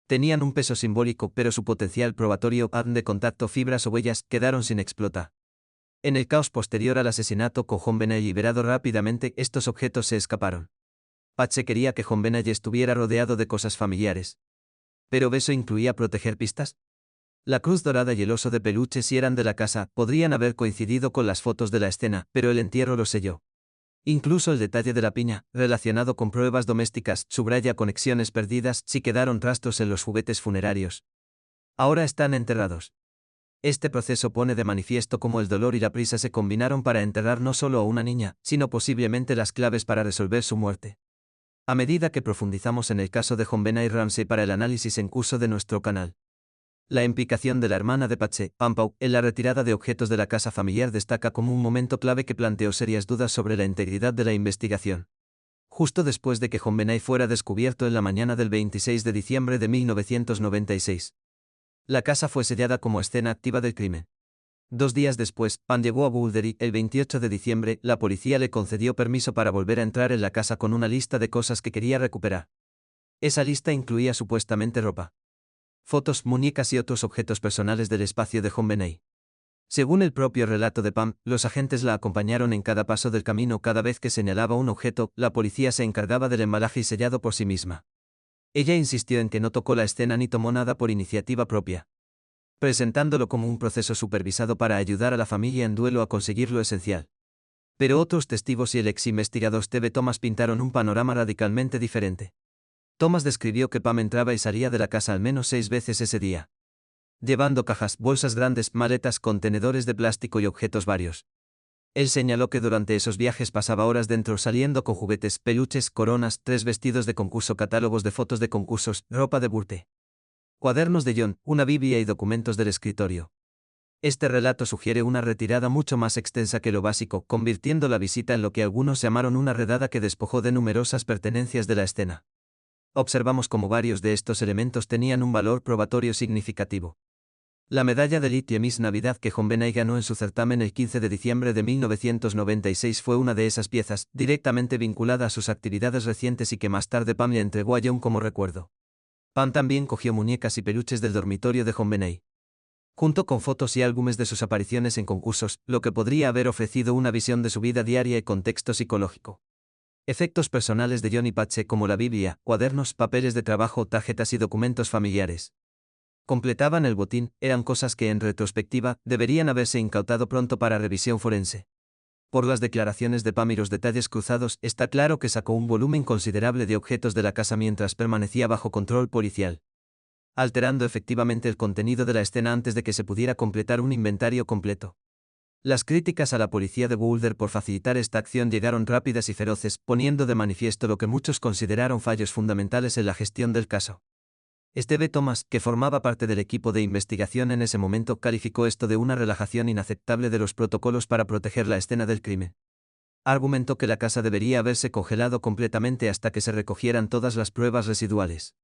tenían un peso simbólico, pero su potencial probatorio, ADN de contacto, fibras o huellas, quedaron sin explotar. En el caos posterior al asesinato con Khomeini liberado rápidamente, estos objetos se escaparon. Patsy quería que Khomeini estuviera rodeado de cosas familiares. ¿Pero eso incluía proteger pistas? La cruz dorada y el oso de peluche, si eran de la casa, podrían haber coincidido con las fotos de la escena, pero el entierro lo selló. Incluso el detalle de la piña, relacionado con pruebas domésticas, subraya conexiones perdidas si quedaron rastros en los juguetes funerarios. Ahora están enterrados. Este proceso pone de manifiesto cómo el dolor y la prisa se combinaron para enterrar no solo a una niña, sino posiblemente las claves para resolver su muerte. A medida que profundizamos en el caso de Khomeini Ramsey para el análisis en curso de nuestro canal, la implicación de la hermana de Patsy, Pam Pau, en la retirada de objetos de la casa familiar destaca como un momento clave que planteó serias dudas sobre la integridad de la investigación. Justo después de que Khomeini fuera descubierto en la mañana del 26 de diciembre de 1996. La casa fue sellada como escena activa del crimen. 2 días después, Pam llegó a Boulder y, el 28 de diciembre, la policía le concedió permiso para volver a entrar en la casa con una lista de cosas que quería recuperar. Esa lista incluía supuestamente ropa, fotos, muñecas y otros objetos personales del espacio de Khomeini. Según el propio relato de Pam, los agentes la acompañaron en cada paso del camino. Cada vez que señalaba un objeto, la policía se encargaba del embalaje y sellado por sí misma. Ella insistió en que no tocó la escena ni tomó nada por iniciativa propia. presentándolo como un proceso supervisado para ayudar a la familia en duelo a conseguir lo esencial. Pero otros testigos y el ex investigador Steve Thomas pintaron un panorama radicalmente diferente. Thomas describió que Pam entraba y salía de la casa al menos 6 veces ese día, llevando cajas, bolsas grandes, maletas, contenedores de plástico y objetos varios. Él señaló que durante esos viajes pasaba horas dentro saliendo con juguetes, peluches, coronas, 3 vestidos de concurso, catálogos de fotos de concursos, ropa de burte, cuadernos de John, una Biblia y documentos del escritorio. Este relato sugiere una retirada mucho más extensa que lo básico, convirtiendo la visita en lo que algunos llamaron una redada que despojó de numerosas pertenencias de la escena. Observamos cómo varios de estos elementos tenían un valor probatorio significativo. La medalla de litio Miss Navidad que JonBenet ganó en su certamen el 15 de diciembre de 1996 fue una de esas piezas, directamente vinculada a sus actividades recientes y que más tarde Pam le entregó a John como recuerdo. Pam también cogió muñecas y peluches del dormitorio de JonBenet, junto con fotos y álbumes de sus apariciones en concursos, lo que podría haber ofrecido una visión de su vida diaria y contexto psicológico. Efectos personales de John y Patsy como la Biblia, cuadernos, papeles de trabajo, tarjetas y documentos familiares completaban el botín, eran cosas que en retrospectiva deberían haberse incautado pronto para revisión forense. Por las declaraciones de Pam y los detalles cruzados, está claro que sacó un volumen considerable de objetos de la casa mientras permanecía bajo control policial, alterando efectivamente el contenido de la escena antes de que se pudiera completar un inventario completo. Las críticas a la policía de Boulder por facilitar esta acción llegaron rápidas y feroces, poniendo de manifiesto lo que muchos consideraron fallos fundamentales en la gestión del caso. Steve Thomas, que formaba parte del equipo de investigación en ese momento, calificó esto de una relajación inaceptable de los protocolos para proteger la escena del crimen. Argumentó que la casa debería haberse congelado completamente hasta que se recogieran todas las pruebas residuales.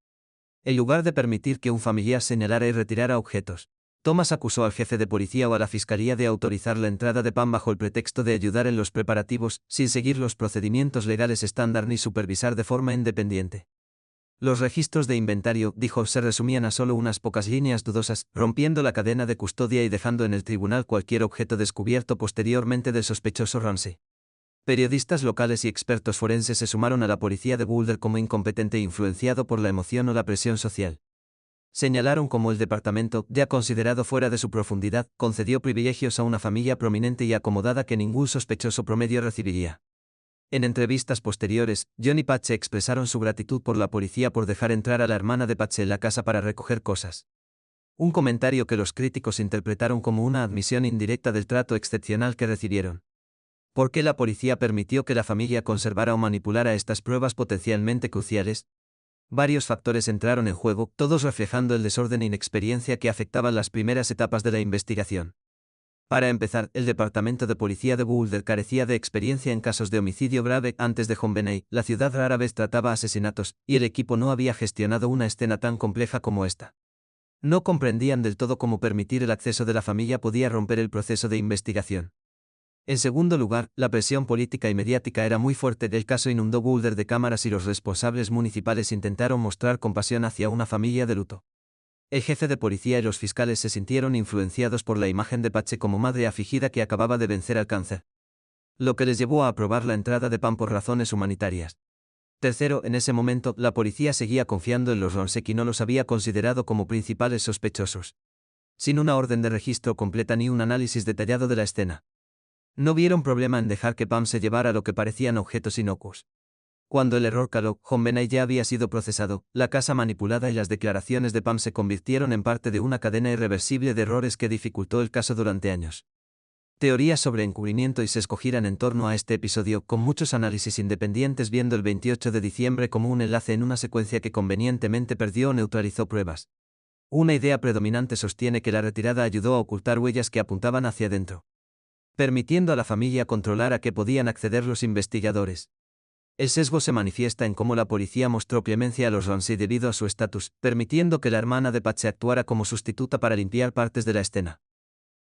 En lugar de permitir que un familiar señalara y retirara objetos, Thomas acusó al jefe de policía o a la fiscalía de autorizar la entrada de Pam bajo el pretexto de ayudar en los preparativos, sin seguir los procedimientos legales estándar ni supervisar de forma independiente. Los registros de inventario, dijo, se resumían a solo unas pocas líneas dudosas, rompiendo la cadena de custodia y dejando en el tribunal cualquier objeto descubierto posteriormente del sospechoso Ramsey. Periodistas locales y expertos forenses se sumaron a la policía de Boulder como incompetente e influenciado por la emoción o la presión social. Señalaron cómo el departamento, ya considerado fuera de su profundidad, concedió privilegios a una familia prominente y acomodada que ningún sospechoso promedio recibiría. En entrevistas posteriores, John y Patsy expresaron su gratitud por la policía por dejar entrar a la hermana de Patsy en la casa para recoger cosas. Un comentario que los críticos interpretaron como una admisión indirecta del trato excepcional que recibieron. ¿Por qué la policía permitió que la familia conservara o manipulara estas pruebas potencialmente cruciales? Varios factores entraron en juego, todos reflejando el desorden e inexperiencia que afectaban las primeras etapas de la investigación. Para empezar, el departamento de policía de Boulder carecía de experiencia en casos de homicidio grave. Antes de JonBenet, la ciudad rara vez trataba asesinatos, y el equipo no había gestionado una escena tan compleja como esta. No comprendían del todo cómo permitir el acceso de la familia podía romper el proceso de investigación. En segundo lugar, la presión política y mediática era muy fuerte. El caso inundó Boulder de cámaras y los responsables municipales intentaron mostrar compasión hacia una familia de luto. El jefe de policía y los fiscales se sintieron influenciados por la imagen de Patsy como madre afligida que acababa de vencer al cáncer, lo que les llevó a aprobar la entrada de Pam por razones humanitarias. Tercero, en ese momento, la policía seguía confiando en los Ramsey y no los había considerado como principales sospechosos. Sin una orden de registro completa ni un análisis detallado de la escena, no vieron problema en dejar que Pam se llevara lo que parecían objetos inocuos. Cuando el error caló, JonBenet ya había sido procesado, la casa manipulada y las declaraciones de Pam se convirtieron en parte de una cadena irreversible de errores que dificultó el caso durante años. Teorías sobre encubrimiento y sesgo giran en torno a este episodio, con muchos análisis independientes viendo el 28 de diciembre como un enlace en una secuencia que convenientemente perdió o neutralizó pruebas. Una idea predominante sostiene que la retirada ayudó a ocultar huellas que apuntaban hacia adentro, permitiendo a la familia controlar a qué podían acceder los investigadores. El sesgo se manifiesta en cómo la policía mostró clemencia a los Ramsey debido a su estatus, permitiendo que la hermana de Patsy actuara como sustituta para limpiar partes de la escena.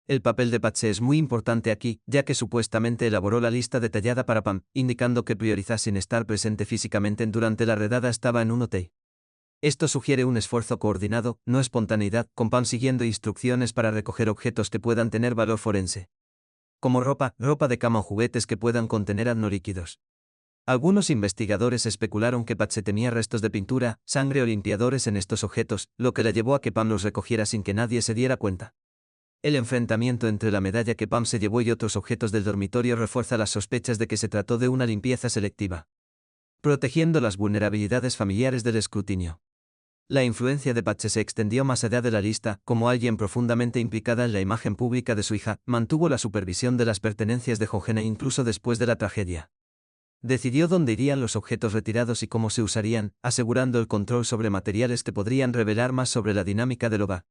El papel de Patsy es muy importante aquí, ya que supuestamente elaboró la lista detallada para Pam, indicando que priorizar sin estar presente físicamente durante la redada estaba en un hotel. Esto sugiere un esfuerzo coordinado, no espontaneidad, con Pam siguiendo instrucciones para recoger objetos que puedan tener valor forense, como ropa de cama o juguetes que puedan contener amnolíquidos. Algunos investigadores especularon que Patsy tenía restos de pintura, sangre o limpiadores en estos objetos, lo que la llevó a que Pam los recogiera sin que nadie se diera cuenta. El enfrentamiento entre la medalla que Pam se llevó y otros objetos del dormitorio refuerza las sospechas de que se trató de una limpieza selectiva, protegiendo las vulnerabilidades familiares del escrutinio. La influencia de Patsy se extendió más allá de la lista, como alguien profundamente implicada en la imagen pública de su hija, mantuvo la supervisión de las pertenencias de Jogena incluso después de la tragedia. Decidió dónde irían los objetos retirados y cómo se usarían, asegurando el control sobre materiales que podrían revelar más sobre la dinámica del hogar.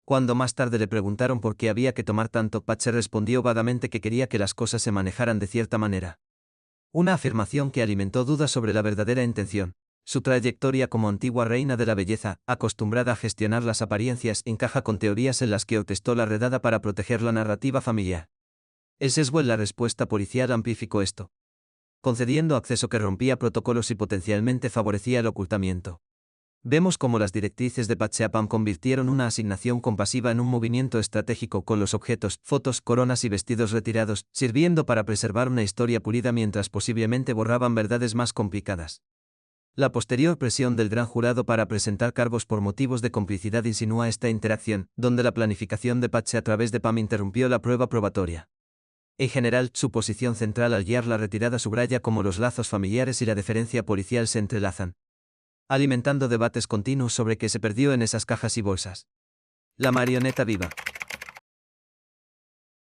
Cuando más tarde le preguntaron por qué había que tomar tanto, Patsy respondió vagamente que quería que las cosas se manejaran de cierta manera. Una afirmación que alimentó dudas sobre la verdadera intención. Su trayectoria como antigua reina de la belleza, acostumbrada a gestionar las apariencias, encaja con teorías en las que orquestó la redada para proteger la narrativa familiar. El sesgo en la respuesta policial amplificó esto, concediendo acceso que rompía protocolos y potencialmente favorecía el ocultamiento. Vemos cómo las directrices de Patsy a Pam convirtieron una asignación compasiva en un movimiento estratégico con los objetos, fotos, coronas y vestidos retirados, sirviendo para preservar una historia pulida mientras posiblemente borraban verdades más complicadas. La posterior presión del gran jurado para presentar cargos por motivos de complicidad insinúa esta interacción, donde la planificación de Patsy a través de Pam interrumpió la prueba probatoria. En general, su posición central al guiar la retirada subraya cómo los lazos familiares y la deferencia policial se entrelazan, alimentando debates continuos sobre qué se perdió en esas cajas y bolsas. La marioneta viva.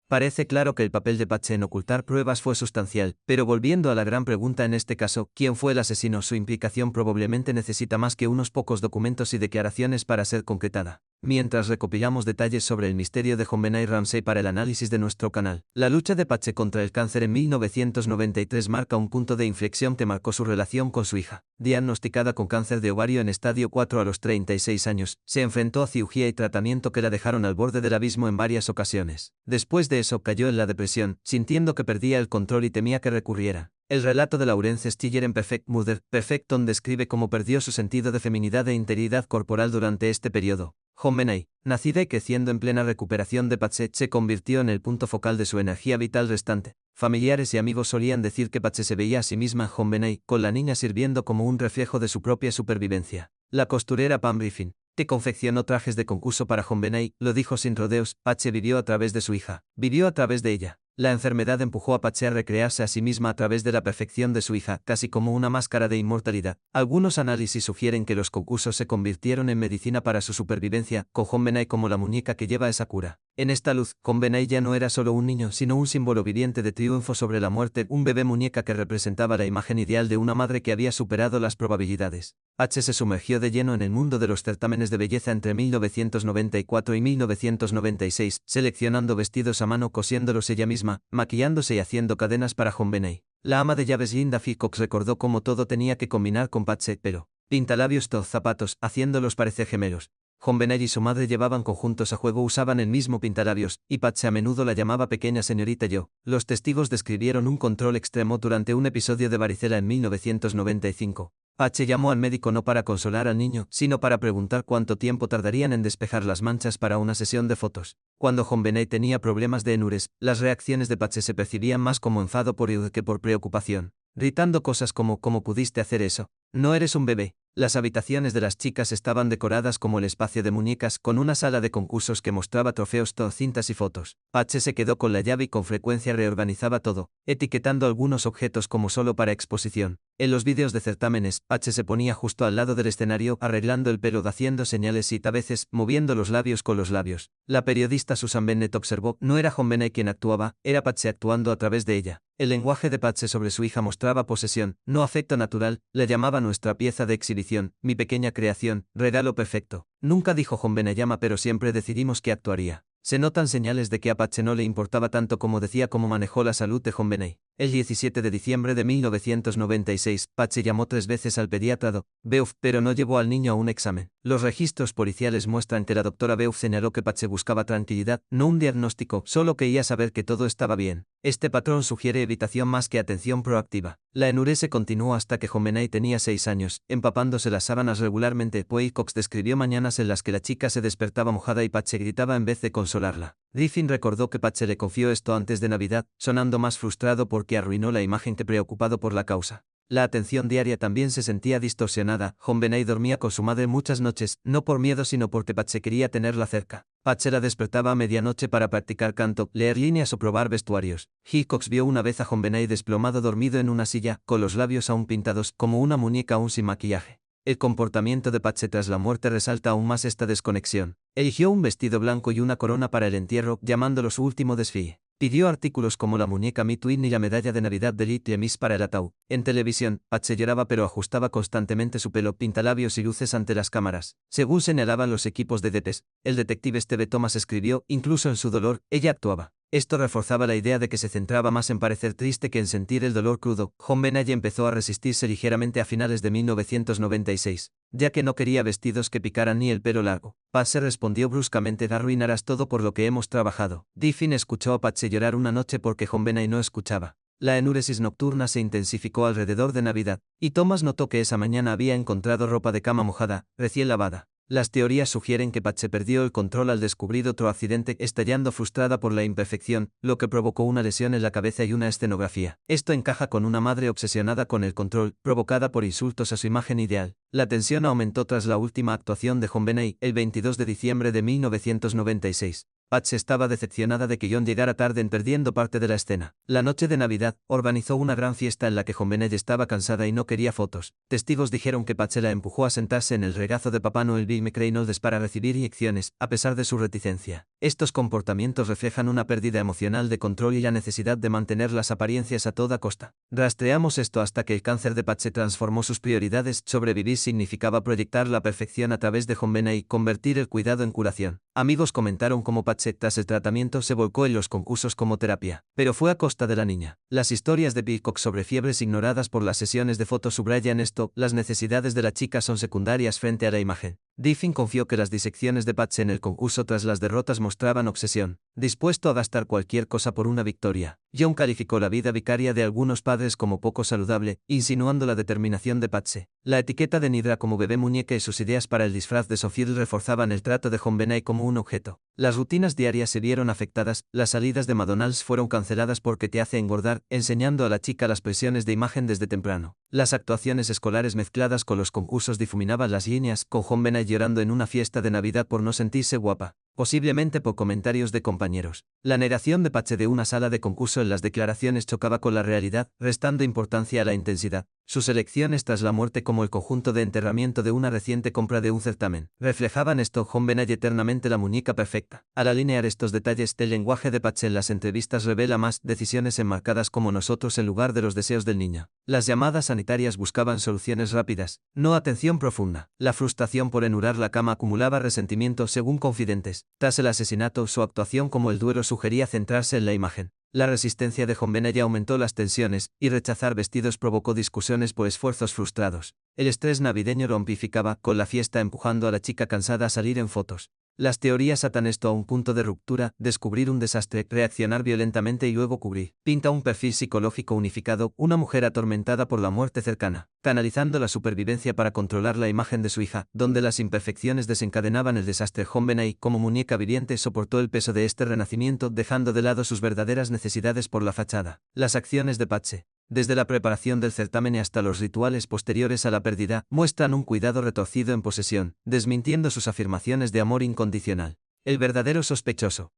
Parece claro que el papel de Patsy en ocultar pruebas fue sustancial, pero volviendo a la gran pregunta en este caso, ¿quién fue el asesino? Su implicación probablemente necesita más que unos pocos documentos y declaraciones para ser concretada. Mientras recopilamos detalles sobre el misterio de JonBenét Ramsey para el análisis de nuestro canal, la lucha de Patsy contra el cáncer en 1993 marca un punto de inflexión que marcó su relación con su hija. Diagnosticada con cáncer de ovario en estadio 4 a los 36 años, se enfrentó a cirugía y tratamiento que la dejaron al borde del abismo en varias ocasiones. Después de eso cayó en la depresión, sintiendo que perdía el control y temía que recurriera. El relato de Laurence Stiller en Perfect Mother, Perfecton describe cómo perdió su sentido de feminidad e integridad corporal durante este periodo. JonBenét, nacida y creciendo en plena recuperación de Patsy, se convirtió en el punto focal de su energía vital restante. Familiares y amigos solían decir que Patsy se veía a sí misma en JonBenét, con la niña sirviendo como un reflejo de su propia supervivencia. La costurera Pam Griffin, que confeccionó trajes de concurso para JonBenét, lo dijo sin rodeos: Patsy vivió a través de su hija, vivió a través de ella. La enfermedad empujó a Patsy a recrearse a sí misma a través de la perfección de su hija, casi como una máscara de inmortalidad. Algunos análisis sugieren que los concursos se convirtieron en medicina para su supervivencia, con JonBenét como la muñeca que lleva esa cura. En esta luz, JonBenét ya no era solo un niño, sino un símbolo viviente de triunfo sobre la muerte, un bebé muñeca que representaba la imagen ideal de una madre que había superado las probabilidades. Patsy se sumergió de lleno en el mundo de los certámenes de belleza entre 1994 y 1996, seleccionando vestidos a mano, cosiéndolos ella misma, maquillándose y haciendo cadenas para JonBenét. La ama de llaves Linda Cox recordó cómo todo tenía que combinar con Patsy, pero pintalabios, zapatos, haciéndolos parecer gemelos. JonBenét y su madre llevaban conjuntos a juego, usaban el mismo pintalabios, y Patsy a menudo la llamaba pequeña señorita yo. Los testigos describieron un control extremo durante un episodio de varicela en 1995. Patsy llamó al médico no para consolar al niño, sino para preguntar cuánto tiempo tardarían en despejar las manchas para una sesión de fotos. Cuando JonBenét tenía problemas de enures, las reacciones de Patsy se percibían más como enfado por ira que por preocupación, gritando cosas como ¿cómo pudiste hacer eso? No eres un bebé. Las habitaciones de las chicas estaban decoradas como el espacio de muñecas, con una sala de concursos que mostraba trofeos, cintas y fotos. Patsy se quedó con la llave y con frecuencia reorganizaba todo, etiquetando algunos objetos como solo para exposición. En los vídeos de certámenes, Patsy se ponía justo al lado del escenario, arreglando el pelo, haciendo señales y a veces moviendo los labios con los labios. La periodista Susan Bennett observó: no era JonBenét quien actuaba, era Patsy actuando a través de ella. El lenguaje de Patsy sobre su hija mostraba posesión, no afecto natural. Le llamaba nuestra pieza de exhibición, mi pequeña creación, regalo perfecto. Nunca dijo JonBenét llama, pero siempre decidimos que actuaría. Se notan señales de que a Patsy no le importaba tanto como decía cómo manejó la salud de JonBenét. El 17 de diciembre de 1996, Patsy llamó 3 veces al pediatra Beauf, pero no llevó al niño a un examen. Los registros policiales muestran que la doctora Beauf señaló que Patsy buscaba tranquilidad, no un diagnóstico, solo quería saber que todo estaba bien. Este patrón sugiere evitación más que atención proactiva. La enurese continuó hasta que JonBenét tenía 6 años, empapándose las sábanas regularmente. Cox describió mañanas en las que la chica se despertaba mojada y Patsy gritaba en vez de consolarla. Griffin recordó que Patsy le confió esto antes de Navidad, sonando más frustrado porque arruinó la imagen que preocupado por la causa. La atención diaria también se sentía distorsionada. JonBenét dormía con su madre muchas noches, no por miedo sino porque Patche quería tenerla cerca. Patche la despertaba a medianoche para practicar canto, leer líneas o probar vestuarios. Hickox vio una vez a JonBenét desplomado dormido en una silla, con los labios aún pintados, como una muñeca aún sin maquillaje. El comportamiento de Patche tras la muerte resalta aún más esta desconexión. Eligió un vestido blanco y una corona para el entierro, llamándolo su último desfile. Pidió artículos como la muñeca Me Twin y la medalla de Navidad de Little Miss para el ataúd. En televisión, Patche lloraba pero ajustaba constantemente su pelo, pintalabios y luces ante las cámaras. Según señalaban los equipos de DTs, el detective Steve Thomas escribió, incluso en su dolor, ella actuaba. Esto reforzaba la idea de que se centraba más en parecer triste que en sentir el dolor crudo. JonBenét empezó a resistirse ligeramente a finales de 1996, ya que no quería vestidos que picaran ni el pelo largo. Patche respondió bruscamente: arruinarás todo por lo que hemos trabajado. Diffin escuchó a Patche llorar una noche porque JonBenét no escuchaba. La enuresis nocturna se intensificó alrededor de Navidad, y Thomas notó que esa mañana había encontrado ropa de cama mojada, recién lavada. Las teorías sugieren que Patche perdió el control al descubrir otro accidente, estallando frustrada por la imperfección, lo que provocó una lesión en la cabeza y una escenografía. Esto encaja con una madre obsesionada con el control, provocada por insultos a su imagen ideal. La tensión aumentó tras la última actuación de JonBenét, el 22 de diciembre de 1996. Patche estaba decepcionada de que John llegara tarde, perdiendo parte de la escena. La noche de Navidad, organizó una gran fiesta en la que JonBenét estaba cansada y no quería fotos. Testigos dijeron que Patche la empujó a sentarse en el regazo de Papá Noel Big McReynolds para recibir inyecciones, a pesar de su reticencia. Estos comportamientos reflejan una pérdida emocional de control y la necesidad de mantener las apariencias a toda costa. Rastreamos esto hasta que el cáncer de Patche transformó sus prioridades. Sobrevivir significaba proyectar la perfección a través de JonBenét y convertir el cuidado en curación. Amigos comentaron cómo Patche tras el tratamiento se volcó en los concursos como terapia, pero fue a costa de la niña. Las historias de Hickox sobre fiebres ignoradas por las sesiones de fotos subrayan esto: las necesidades de la chica son secundarias frente a la imagen. Diffin confió que las disecciones de Patche en el concurso tras las derrotas mostraban obsesión, dispuesto a gastar cualquier cosa por una victoria. John calificó la vida vicaria de algunos padres como poco saludable, insinuando la determinación de Patche. La etiqueta de Nidra como bebé muñeca y sus ideas para el disfraz de Sophie reforzaban el trato de JonBenét como un objeto. Las rutinas diarias se vieron afectadas, las salidas de McDonald's fueron canceladas porque te hace engordar, enseñando a la chica las presiones de imagen desde temprano. Las actuaciones escolares mezcladas con los concursos difuminaban las líneas, con JonBenét llorando en una fiesta de Navidad por no sentirse guapa, posiblemente por comentarios de compañeros. La negación de Patche de una sala de concurso en las declaraciones chocaba con la realidad, restando importancia a la intensidad. Sus elecciones tras la muerte como el conjunto de enterramiento de una reciente compra de un certamen reflejaban esto: JonBenét eternamente la muñeca perfecta. Al alinear estos detalles, el lenguaje de Patche en las entrevistas revela más decisiones enmarcadas como nosotros en lugar de los deseos del niño. Las llamadas sanitarias buscaban soluciones rápidas, no atención profunda. La frustración por enurar la cama acumulaba resentimiento, según confidentes. Tras el asesinato, su actuación como el duero sugería centrarse en la imagen. La resistencia de JonBenét aumentó las tensiones, y rechazar vestidos provocó discusiones por esfuerzos frustrados. El estrés navideño lo amplificaba, con la fiesta empujando a la chica cansada a salir en fotos. Las teorías atan esto a un punto de ruptura: descubrir un desastre, reaccionar violentamente y luego cubrir. Pinta un perfil psicológico unificado: una mujer atormentada por la muerte cercana, canalizando la supervivencia para controlar la imagen de su hija, donde las imperfecciones desencadenaban el desastre. JonBenét, como muñeca viviente, soportó el peso de este renacimiento, dejando de lado sus verdaderas necesidades por la fachada. Las acciones de Patche, desde la preparación del certamen hasta los rituales posteriores a la pérdida, muestran un cuidado retorcido en posesión, desmintiendo sus afirmaciones de amor incondicional. El verdadero sospechoso.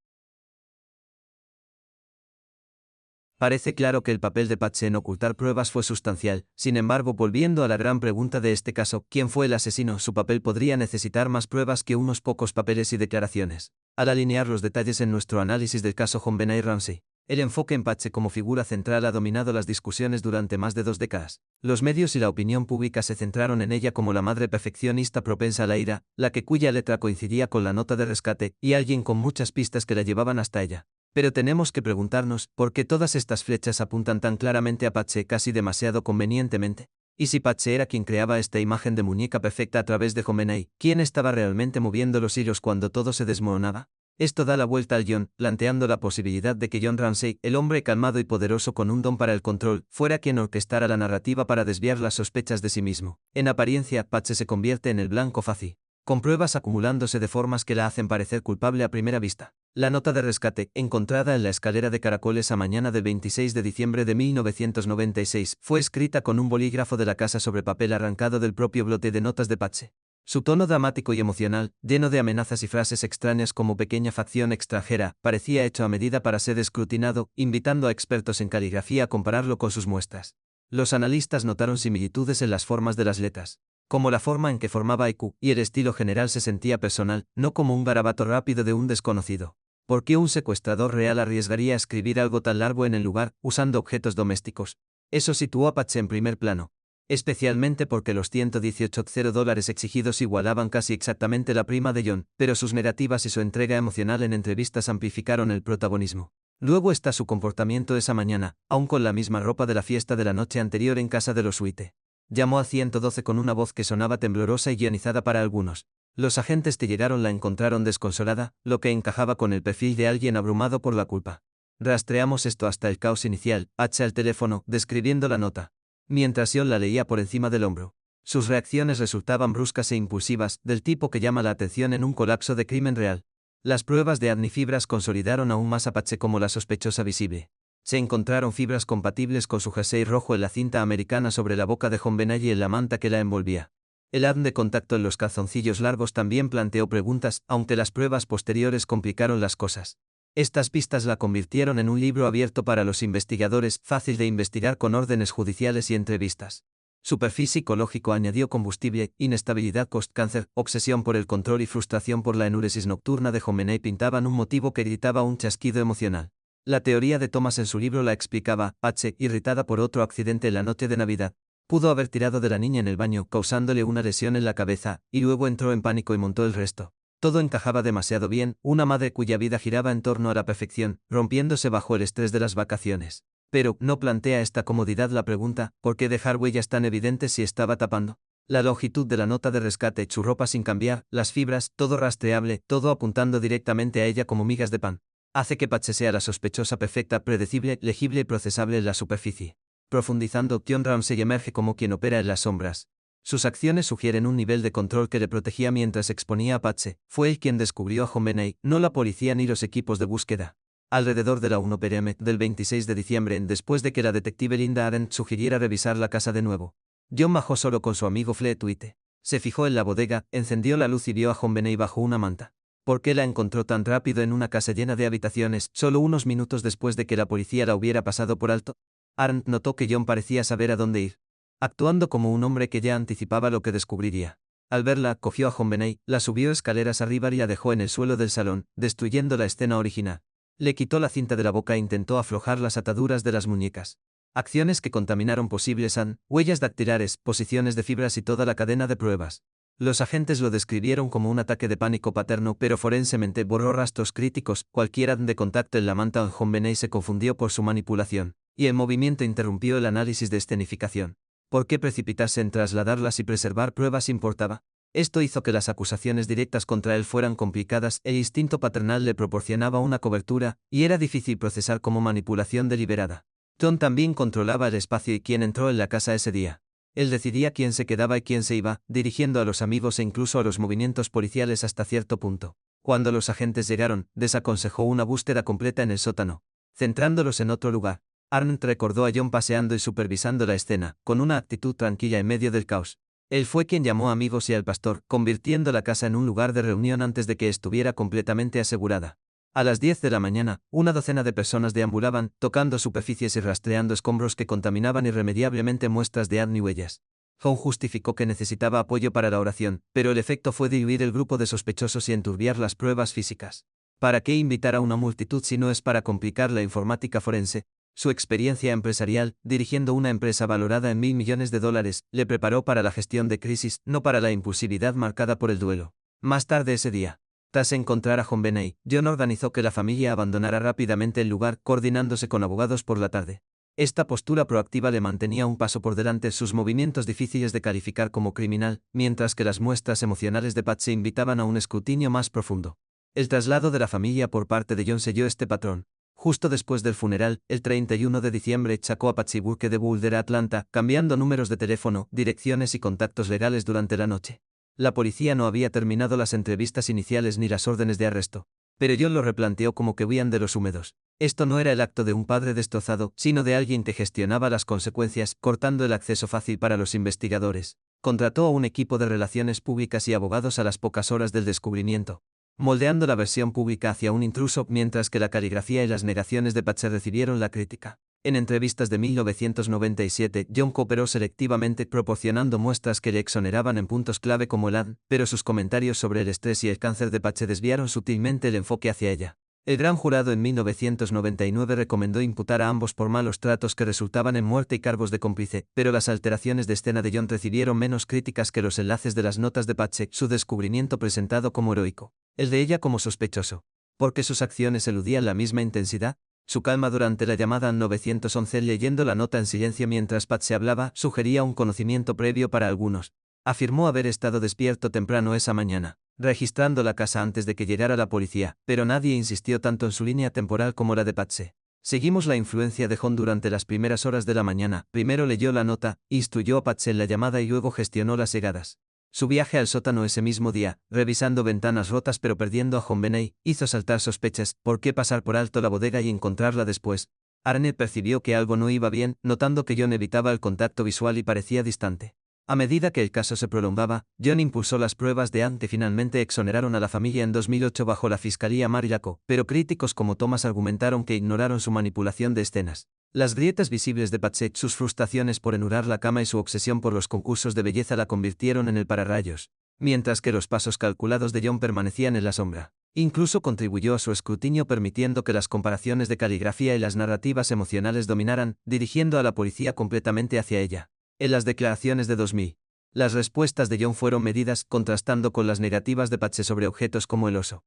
Parece claro que el papel de Patche en ocultar pruebas fue sustancial. Sin embargo, volviendo a la gran pregunta de este caso, ¿quién fue el asesino? Su papel podría necesitar más pruebas que unos pocos papeles y declaraciones. Al alinear los detalles en nuestro análisis del caso JonBenét Ramsey, el enfoque en Patche como figura central ha dominado las discusiones durante más de 2 décadas. Los medios y la opinión pública se centraron en ella como la madre perfeccionista propensa a la ira, la que cuya letra coincidía con la nota de rescate, y alguien con muchas pistas que la llevaban hasta ella. Pero tenemos que preguntarnos, ¿por qué todas estas flechas apuntan tan claramente a Patche, casi demasiado convenientemente? ¿Y si Patche era quien creaba esta imagen de muñeca perfecta a través de JonBenét, quién estaba realmente moviendo los hilos cuando todo se desmoronaba? Esto da la vuelta al guión, planteando la posibilidad de que John Ramsey, el hombre calmado y poderoso con un don para el control, fuera quien orquestara la narrativa para desviar las sospechas de sí mismo. En apariencia, Patche se convierte en el blanco fácil, con pruebas acumulándose de formas que la hacen parecer culpable a primera vista. La nota de rescate, encontrada en la escalera de caracol esa mañana del 26 de diciembre de 1996, fue escrita con un bolígrafo de la casa sobre papel arrancado del propio bloque de notas de Patsy. Su tono dramático y emocional, lleno de amenazas y frases extrañas como pequeña facción extranjera, parecía hecho a medida para ser escrutinado, invitando a expertos en caligrafía a compararlo con sus muestras. Los analistas notaron similitudes en las formas de las letras, como la forma en que formaba IQ, y el estilo general se sentía personal, no como un garabato rápido de un desconocido. ¿Por qué un secuestrador real arriesgaría a escribir algo tan largo en el lugar, usando objetos domésticos? Eso situó a Patsy en primer plano, especialmente porque los $118,000 exigidos igualaban casi exactamente la prima de John, pero sus negativas y su entrega emocional en entrevistas amplificaron el protagonismo. Luego está su comportamiento esa mañana, aún con la misma ropa de la fiesta de la noche anterior en casa de los White. Llamó a 112 con una voz que sonaba temblorosa y guionizada para algunos. Los agentes que llegaron la encontraron desconsolada, lo que encajaba con el perfil de alguien abrumado por la culpa. Rastreamos esto hasta el caos inicial, H al teléfono, describiendo la nota, mientras John la leía por encima del hombro. Sus reacciones resultaban bruscas e impulsivas, del tipo que llama la atención en un colapso de crimen real. Las pruebas de ADN y fibras consolidaron aún más a Patsy como la sospechosa visible. Se encontraron fibras compatibles con su jersey rojo en la cinta americana sobre la boca de John Benet y en la manta que la envolvía. El ADN de contacto en los calzoncillos largos también planteó preguntas, aunque las pruebas posteriores complicaron las cosas. Estas pistas la convirtieron en un libro abierto para los investigadores, fácil de investigar con órdenes judiciales y entrevistas. Su perfil psicológico añadió combustible, inestabilidad post-cáncer, obsesión por el control y frustración por la enuresis nocturna de John Benet pintaban un motivo que gritaba un chasquido emocional. La teoría de Thomas en su libro la explicaba. Patsy, irritada por otro accidente en la noche de Navidad, pudo haber tirado de la niña en el baño, causándole una lesión en la cabeza, y luego entró en pánico y montó el resto. Todo encajaba demasiado bien, una madre cuya vida giraba en torno a la perfección, rompiéndose bajo el estrés de las vacaciones. Pero, ¿no plantea esta comodidad la pregunta, ¿por qué dejar huellas tan evidentes si estaba tapando? La longitud de la nota de rescate, su ropa sin cambiar, las fibras, todo rastreable, todo apuntando directamente a ella como migas de pan, hace que Patsy sea la sospechosa perfecta, predecible, legible y procesable en la superficie. Profundizando, John Ramsey emerge como quien opera en las sombras. Sus acciones sugieren un nivel de control que le protegía mientras exponía a Patsy. Fue él quien descubrió a John Benet, no la policía ni los equipos de búsqueda. Alrededor de la 1 p.m. del 26 de diciembre, después de que la detective Linda Arendt sugiriera revisar la casa de nuevo, John bajó solo con su amigo Fleetwood. Se fijó en la bodega, encendió la luz y vio a John Benet bajo una manta. ¿Por qué la encontró tan rápido en una casa llena de habitaciones, solo unos minutos después de que la policía la hubiera pasado por alto? Arendt notó que John parecía saber a dónde ir, actuando como un hombre que ya anticipaba lo que descubriría. Al verla, cogió a John Benet, la subió escaleras arriba y la dejó en el suelo del salón, destruyendo la escena original. Le quitó la cinta de la boca e intentó aflojar las ataduras de las muñecas. Acciones que contaminaron posibles ADN, huellas dactilares, posiciones de fibras y toda la cadena de pruebas. Los agentes lo describieron como un ataque de pánico paterno, pero forensemente borró rastros críticos. Cualquier ADN de contacto en la manta en John Benet se confundió por su manipulación, y el movimiento interrumpió el análisis de escenificación. ¿Por qué precipitarse en trasladarlas y preservar pruebas importaba? Esto hizo que las acusaciones directas contra él fueran complicadas. El instinto paternal le proporcionaba una cobertura, y era difícil procesar como manipulación deliberada. John también controlaba el espacio y quién entró en la casa ese día. Él decidía quién se quedaba y quién se iba, dirigiendo a los amigos e incluso a los movimientos policiales hasta cierto punto. Cuando los agentes llegaron, desaconsejó una búsqueda completa en el sótano, centrándolos en otro lugar. Arendt recordó a John paseando y supervisando la escena, con una actitud tranquila en medio del caos. Él fue quien llamó a amigos y al pastor, convirtiendo la casa en un lugar de reunión antes de que estuviera completamente asegurada. A las 10 de la mañana, una docena de personas deambulaban, tocando superficies y rastreando escombros que contaminaban irremediablemente muestras de ADN y huellas. John justificó que necesitaba apoyo para la oración, pero el efecto fue diluir el grupo de sospechosos y enturbiar las pruebas físicas. ¿Para qué invitar a una multitud si no es para complicar la informática forense? Su experiencia empresarial, dirigiendo una empresa valorada en $1.000 millones, le preparó para la gestión de crisis, no para la impulsividad marcada por el duelo. Más tarde ese día, tras encontrar a John Benet, John organizó que la familia abandonara rápidamente el lugar, coordinándose con abogados por la tarde. Esta postura proactiva le mantenía un paso por delante, sus movimientos difíciles de calificar como criminal, mientras que las muestras emocionales de Patsy invitaban a un escrutinio más profundo. El traslado de la familia por parte de John selló este patrón. Justo después del funeral, el 31 de diciembre, sacó a Patsy Burke de Boulder a Atlanta, cambiando números de teléfono, direcciones y contactos legales durante la noche. La policía no había terminado las entrevistas iniciales ni las órdenes de arresto. Pero John lo replanteó como que huían de los húmedos. Esto no era el acto de un padre destrozado, sino de alguien que gestionaba las consecuencias, cortando el acceso fácil para los investigadores. Contrató a un equipo de relaciones públicas y abogados a las pocas horas del descubrimiento, moldeando la versión pública hacia un intruso, mientras que la caligrafía y las negaciones de Patche recibieron la crítica. En entrevistas de 1997, John cooperó selectivamente, proporcionando muestras que le exoneraban en puntos clave como el ADN, pero sus comentarios sobre el estrés y el cáncer de Patche desviaron sutilmente el enfoque hacia ella. El gran jurado en 1999 recomendó imputar a ambos por malos tratos que resultaban en muerte y cargos de cómplice, pero las alteraciones de escena de John recibieron menos críticas que los enlaces de las notas de Patche, su descubrimiento presentado como heroico, el de ella como sospechoso. ¿Porque sus acciones eludían la misma intensidad? Su calma durante la llamada al 911 leyendo la nota en silencio mientras Patche hablaba sugería un conocimiento previo para algunos. Afirmó haber estado despierto temprano esa mañana, registrando la casa antes de que llegara la policía, pero nadie insistió tanto en su línea temporal como la de Patche. Seguimos la influencia de John durante las primeras horas de la mañana. Primero leyó la nota, instruyó a Patche en la llamada y luego gestionó las llegadas. Su viaje al sótano ese mismo día, revisando ventanas rotas pero perdiendo a JonBenét, hizo saltar sospechas. ¿Por qué pasar por alto la bodega y encontrarla después? Arnett percibió que algo no iba bien, notando que John evitaba el contacto visual y parecía distante. A medida que el caso se prolongaba, John impulsó las pruebas de ADN que finalmente exoneraron a la familia en 2008 bajo la Fiscalía Marillaco, pero críticos como Thomas argumentaron que ignoraron su manipulación de escenas. Las grietas visibles de Patche, sus frustraciones por enurar la cama y su obsesión por los concursos de belleza la convirtieron en el pararrayos, mientras que los pasos calculados de John permanecían en la sombra. Incluso contribuyó a su escrutinio permitiendo que las comparaciones de caligrafía y las narrativas emocionales dominaran, dirigiendo a la policía completamente hacia ella. En las declaraciones de 2000, las respuestas de John fueron medidas, contrastando con las negativas de Patche sobre objetos como el oso.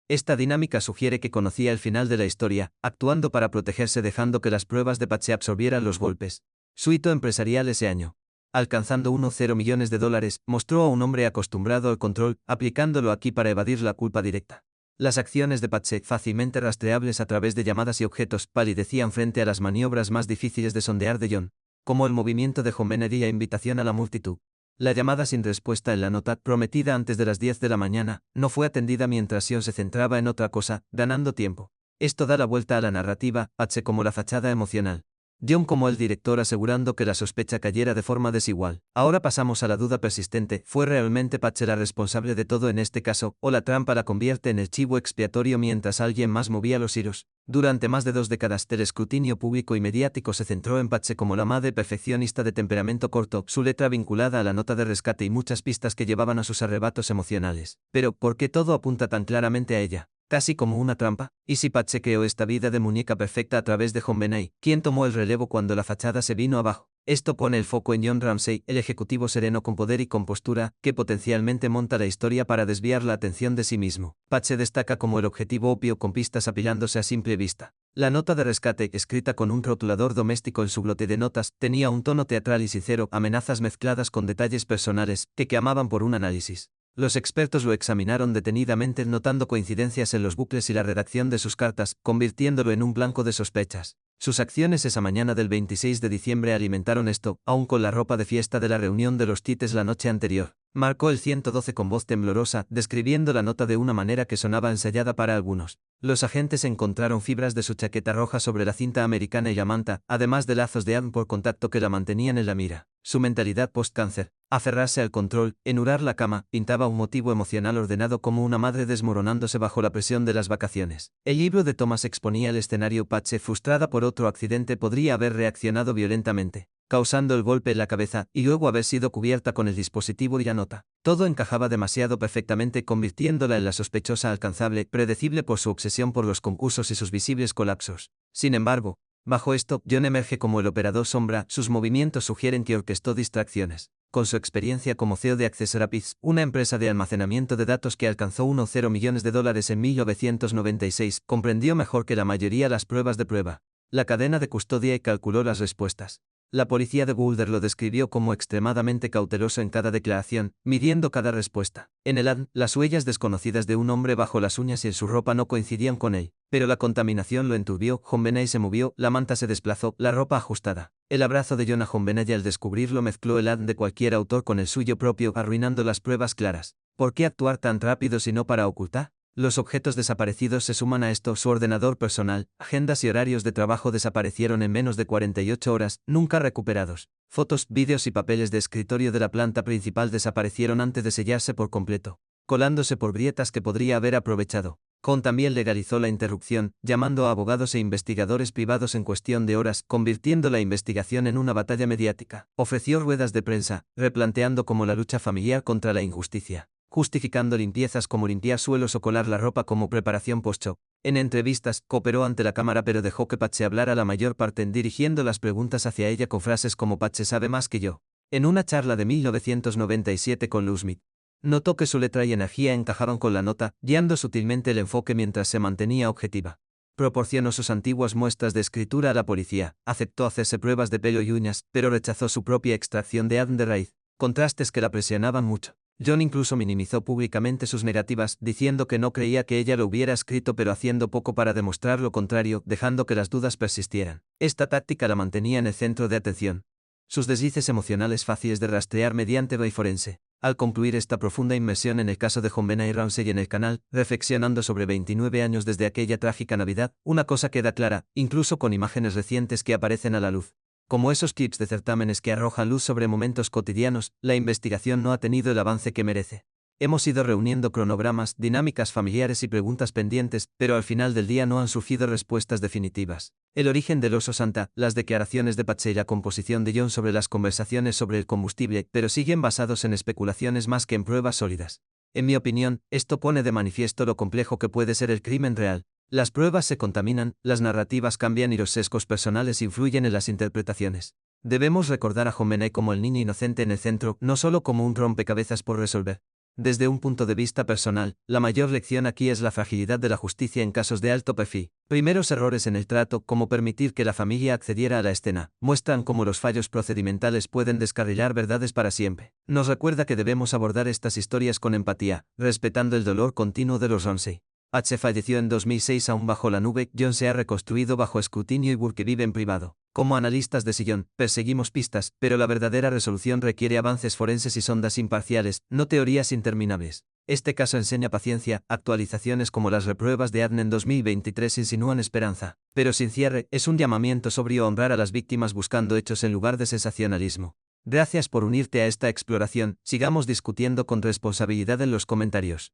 Esta dinámica sugiere que conocía el final de la historia, actuando para protegerse dejando que las pruebas de Patche absorbieran los golpes. Su hito empresarial ese año, alcanzando $1,0 millones, mostró a un hombre acostumbrado al control, aplicándolo aquí para evadir la culpa directa. Las acciones de Patche, fácilmente rastreables a través de llamadas y objetos, palidecían frente a las maniobras más difíciles de sondear de John, como el movimiento de JonBenét y la invitación a la multitud. La llamada sin respuesta en la nota, prometida antes de las 10 de la mañana, no fue atendida mientras John se centraba en otra cosa, ganando tiempo. Esto da la vuelta a la narrativa, Patche como la fachada emocional, John como el director asegurando que la sospecha cayera de forma desigual. Ahora pasamos a la duda persistente, ¿fue realmente Patche la responsable de todo en este caso, o la trampa la convierte en el chivo expiatorio mientras alguien más movía los hilos? Durante más de 2 décadas el escrutinio público y mediático se centró en Patche como la madre perfeccionista de temperamento corto, su letra vinculada a la nota de rescate y muchas pistas que llevaban a sus arrebatos emocionales. Pero, ¿por qué todo apunta tan claramente a ella? Casi como una trampa. ¿Y si Patche creó esta vida de muñeca perfecta a través de JonBenét? ¿Quién tomó el relevo cuando la fachada se vino abajo? Esto pone el foco en John Ramsey, el ejecutivo sereno con poder y compostura, que potencialmente monta la historia para desviar la atención de sí mismo. Patche destaca como el objetivo obvio con pistas apilándose a simple vista. La nota de rescate, escrita con un rotulador doméstico en su bloque de notas, tenía un tono teatral y sincero, amenazas mezcladas con detalles personales, que clamaban por un análisis. Los expertos lo examinaron detenidamente notando coincidencias en los bucles y la redacción de sus cartas, convirtiéndolo en un blanco de sospechas. Sus acciones esa mañana del 26 de diciembre alimentaron esto, aun con la ropa de fiesta de la reunión de los tites la noche anterior. Marcó el 112 con voz temblorosa, describiendo la nota de una manera que sonaba ensayada para algunos. Los agentes encontraron fibras de su chaqueta roja sobre la cinta americana y la manta, además de lazos de ADN por contacto que la mantenían en la mira. Su mentalidad post-cáncer, aferrarse al control, enurar la cama, pintaba un motivo emocional ordenado como una madre desmoronándose bajo la presión de las vacaciones. El libro de Thomas exponía el escenario. Patche, frustrada por otro accidente, podría haber reaccionado violentamente, causando el golpe en la cabeza, y luego haber sido cubierta con el dispositivo y la nota. Todo encajaba demasiado perfectamente, convirtiéndola en la sospechosa alcanzable, predecible por su obsesión por los concursos y sus visibles colapsos. Sin embargo, bajo esto, John emerge como el operador sombra, sus movimientos sugieren que orquestó distracciones. Con su experiencia como CEO de Access Rapids, una empresa de almacenamiento de datos que alcanzó $1,0 millones en 1996, comprendió mejor que la mayoría las pruebas de prueba, la cadena de custodia y calculó las respuestas. La policía de Boulder lo describió como extremadamente cauteloso en cada declaración, midiendo cada respuesta. En el ADN, las huellas desconocidas de un hombre bajo las uñas y en su ropa no coincidían con él, pero la contaminación lo enturbió. JonBenét se movió, la manta se desplazó, la ropa ajustada. El abrazo de John a JonBenét y al descubrirlo mezcló el ADN de cualquier autor con el suyo propio, arruinando las pruebas claras. ¿Por qué actuar tan rápido si no para ocultar? Los objetos desaparecidos se suman a esto: su ordenador personal, agendas y horarios de trabajo desaparecieron en menos de 48 horas, nunca recuperados. Fotos, vídeos y papeles de escritorio de la planta principal desaparecieron antes de sellarse por completo, colándose por grietas que podría haber aprovechado. Cohn también legalizó la interrupción, llamando a abogados e investigadores privados en cuestión de horas, convirtiendo la investigación en una batalla mediática. Ofreció ruedas de prensa, replanteando como la lucha familiar contra la injusticia, justificando limpiezas como limpiar suelos o colar la ropa como preparación post-show. En entrevistas, cooperó ante la cámara pero dejó que Patsy hablara la mayor parte, dirigiendo las preguntas hacia ella con frases como «Patsy sabe más que yo». En una charla de 1997 con Lou Smith, notó que su letra y energía encajaron con la nota, guiando sutilmente el enfoque mientras se mantenía objetiva. Proporcionó sus antiguas muestras de escritura a la policía, aceptó hacerse pruebas de pelo y uñas, pero rechazó su propia extracción de ADN de raíz, contrastes que la presionaban mucho. John incluso minimizó públicamente sus negativas, diciendo que no creía que ella lo hubiera escrito, pero haciendo poco para demostrar lo contrario, dejando que las dudas persistieran. Esta táctica la mantenía en el centro de atención. Sus deslices emocionales fáciles de rastrear mediante Ray forense. Al concluir esta profunda inmersión en el caso de JonBenet Ramsey en el canal, reflexionando sobre 29 años desde aquella trágica Navidad, una cosa queda clara, incluso con imágenes recientes que aparecen a la luz. Como esos clips de certámenes que arrojan luz sobre momentos cotidianos, la investigación no ha tenido el avance que merece. Hemos ido reuniendo cronogramas, dinámicas familiares y preguntas pendientes, pero al final del día no han surgido respuestas definitivas. El origen del oso Santa, las declaraciones de Patsy y la composición de John sobre las conversaciones sobre el combustible, pero siguen basados en especulaciones más que en pruebas sólidas. En mi opinión, esto pone de manifiesto lo complejo que puede ser el crimen real. Las pruebas se contaminan, las narrativas cambian y los sesgos personales influyen en las interpretaciones. Debemos recordar a JonBenet como el niño inocente en el centro, no solo como un rompecabezas por resolver. Desde un punto de vista personal, la mayor lección aquí es la fragilidad de la justicia en casos de alto perfil. Primeros errores en el trato, como permitir que la familia accediera a la escena, muestran cómo los fallos procedimentales pueden descarrilar verdades para siempre. Nos recuerda que debemos abordar estas historias con empatía, respetando el dolor continuo de los Ramsey. H falleció en 2006 aún bajo la nube. John se ha reconstruido bajo escrutinio y Burke vive en privado. Como analistas de sillón, perseguimos pistas, pero la verdadera resolución requiere avances forenses y sondas imparciales, no teorías interminables. Este caso enseña paciencia, actualizaciones como las repruebas de ADN en 2023 insinúan esperanza, pero sin cierre, es un llamamiento sobrio a honrar a las víctimas buscando hechos en lugar de sensacionalismo. Gracias por unirte a esta exploración, sigamos discutiendo con responsabilidad en los comentarios.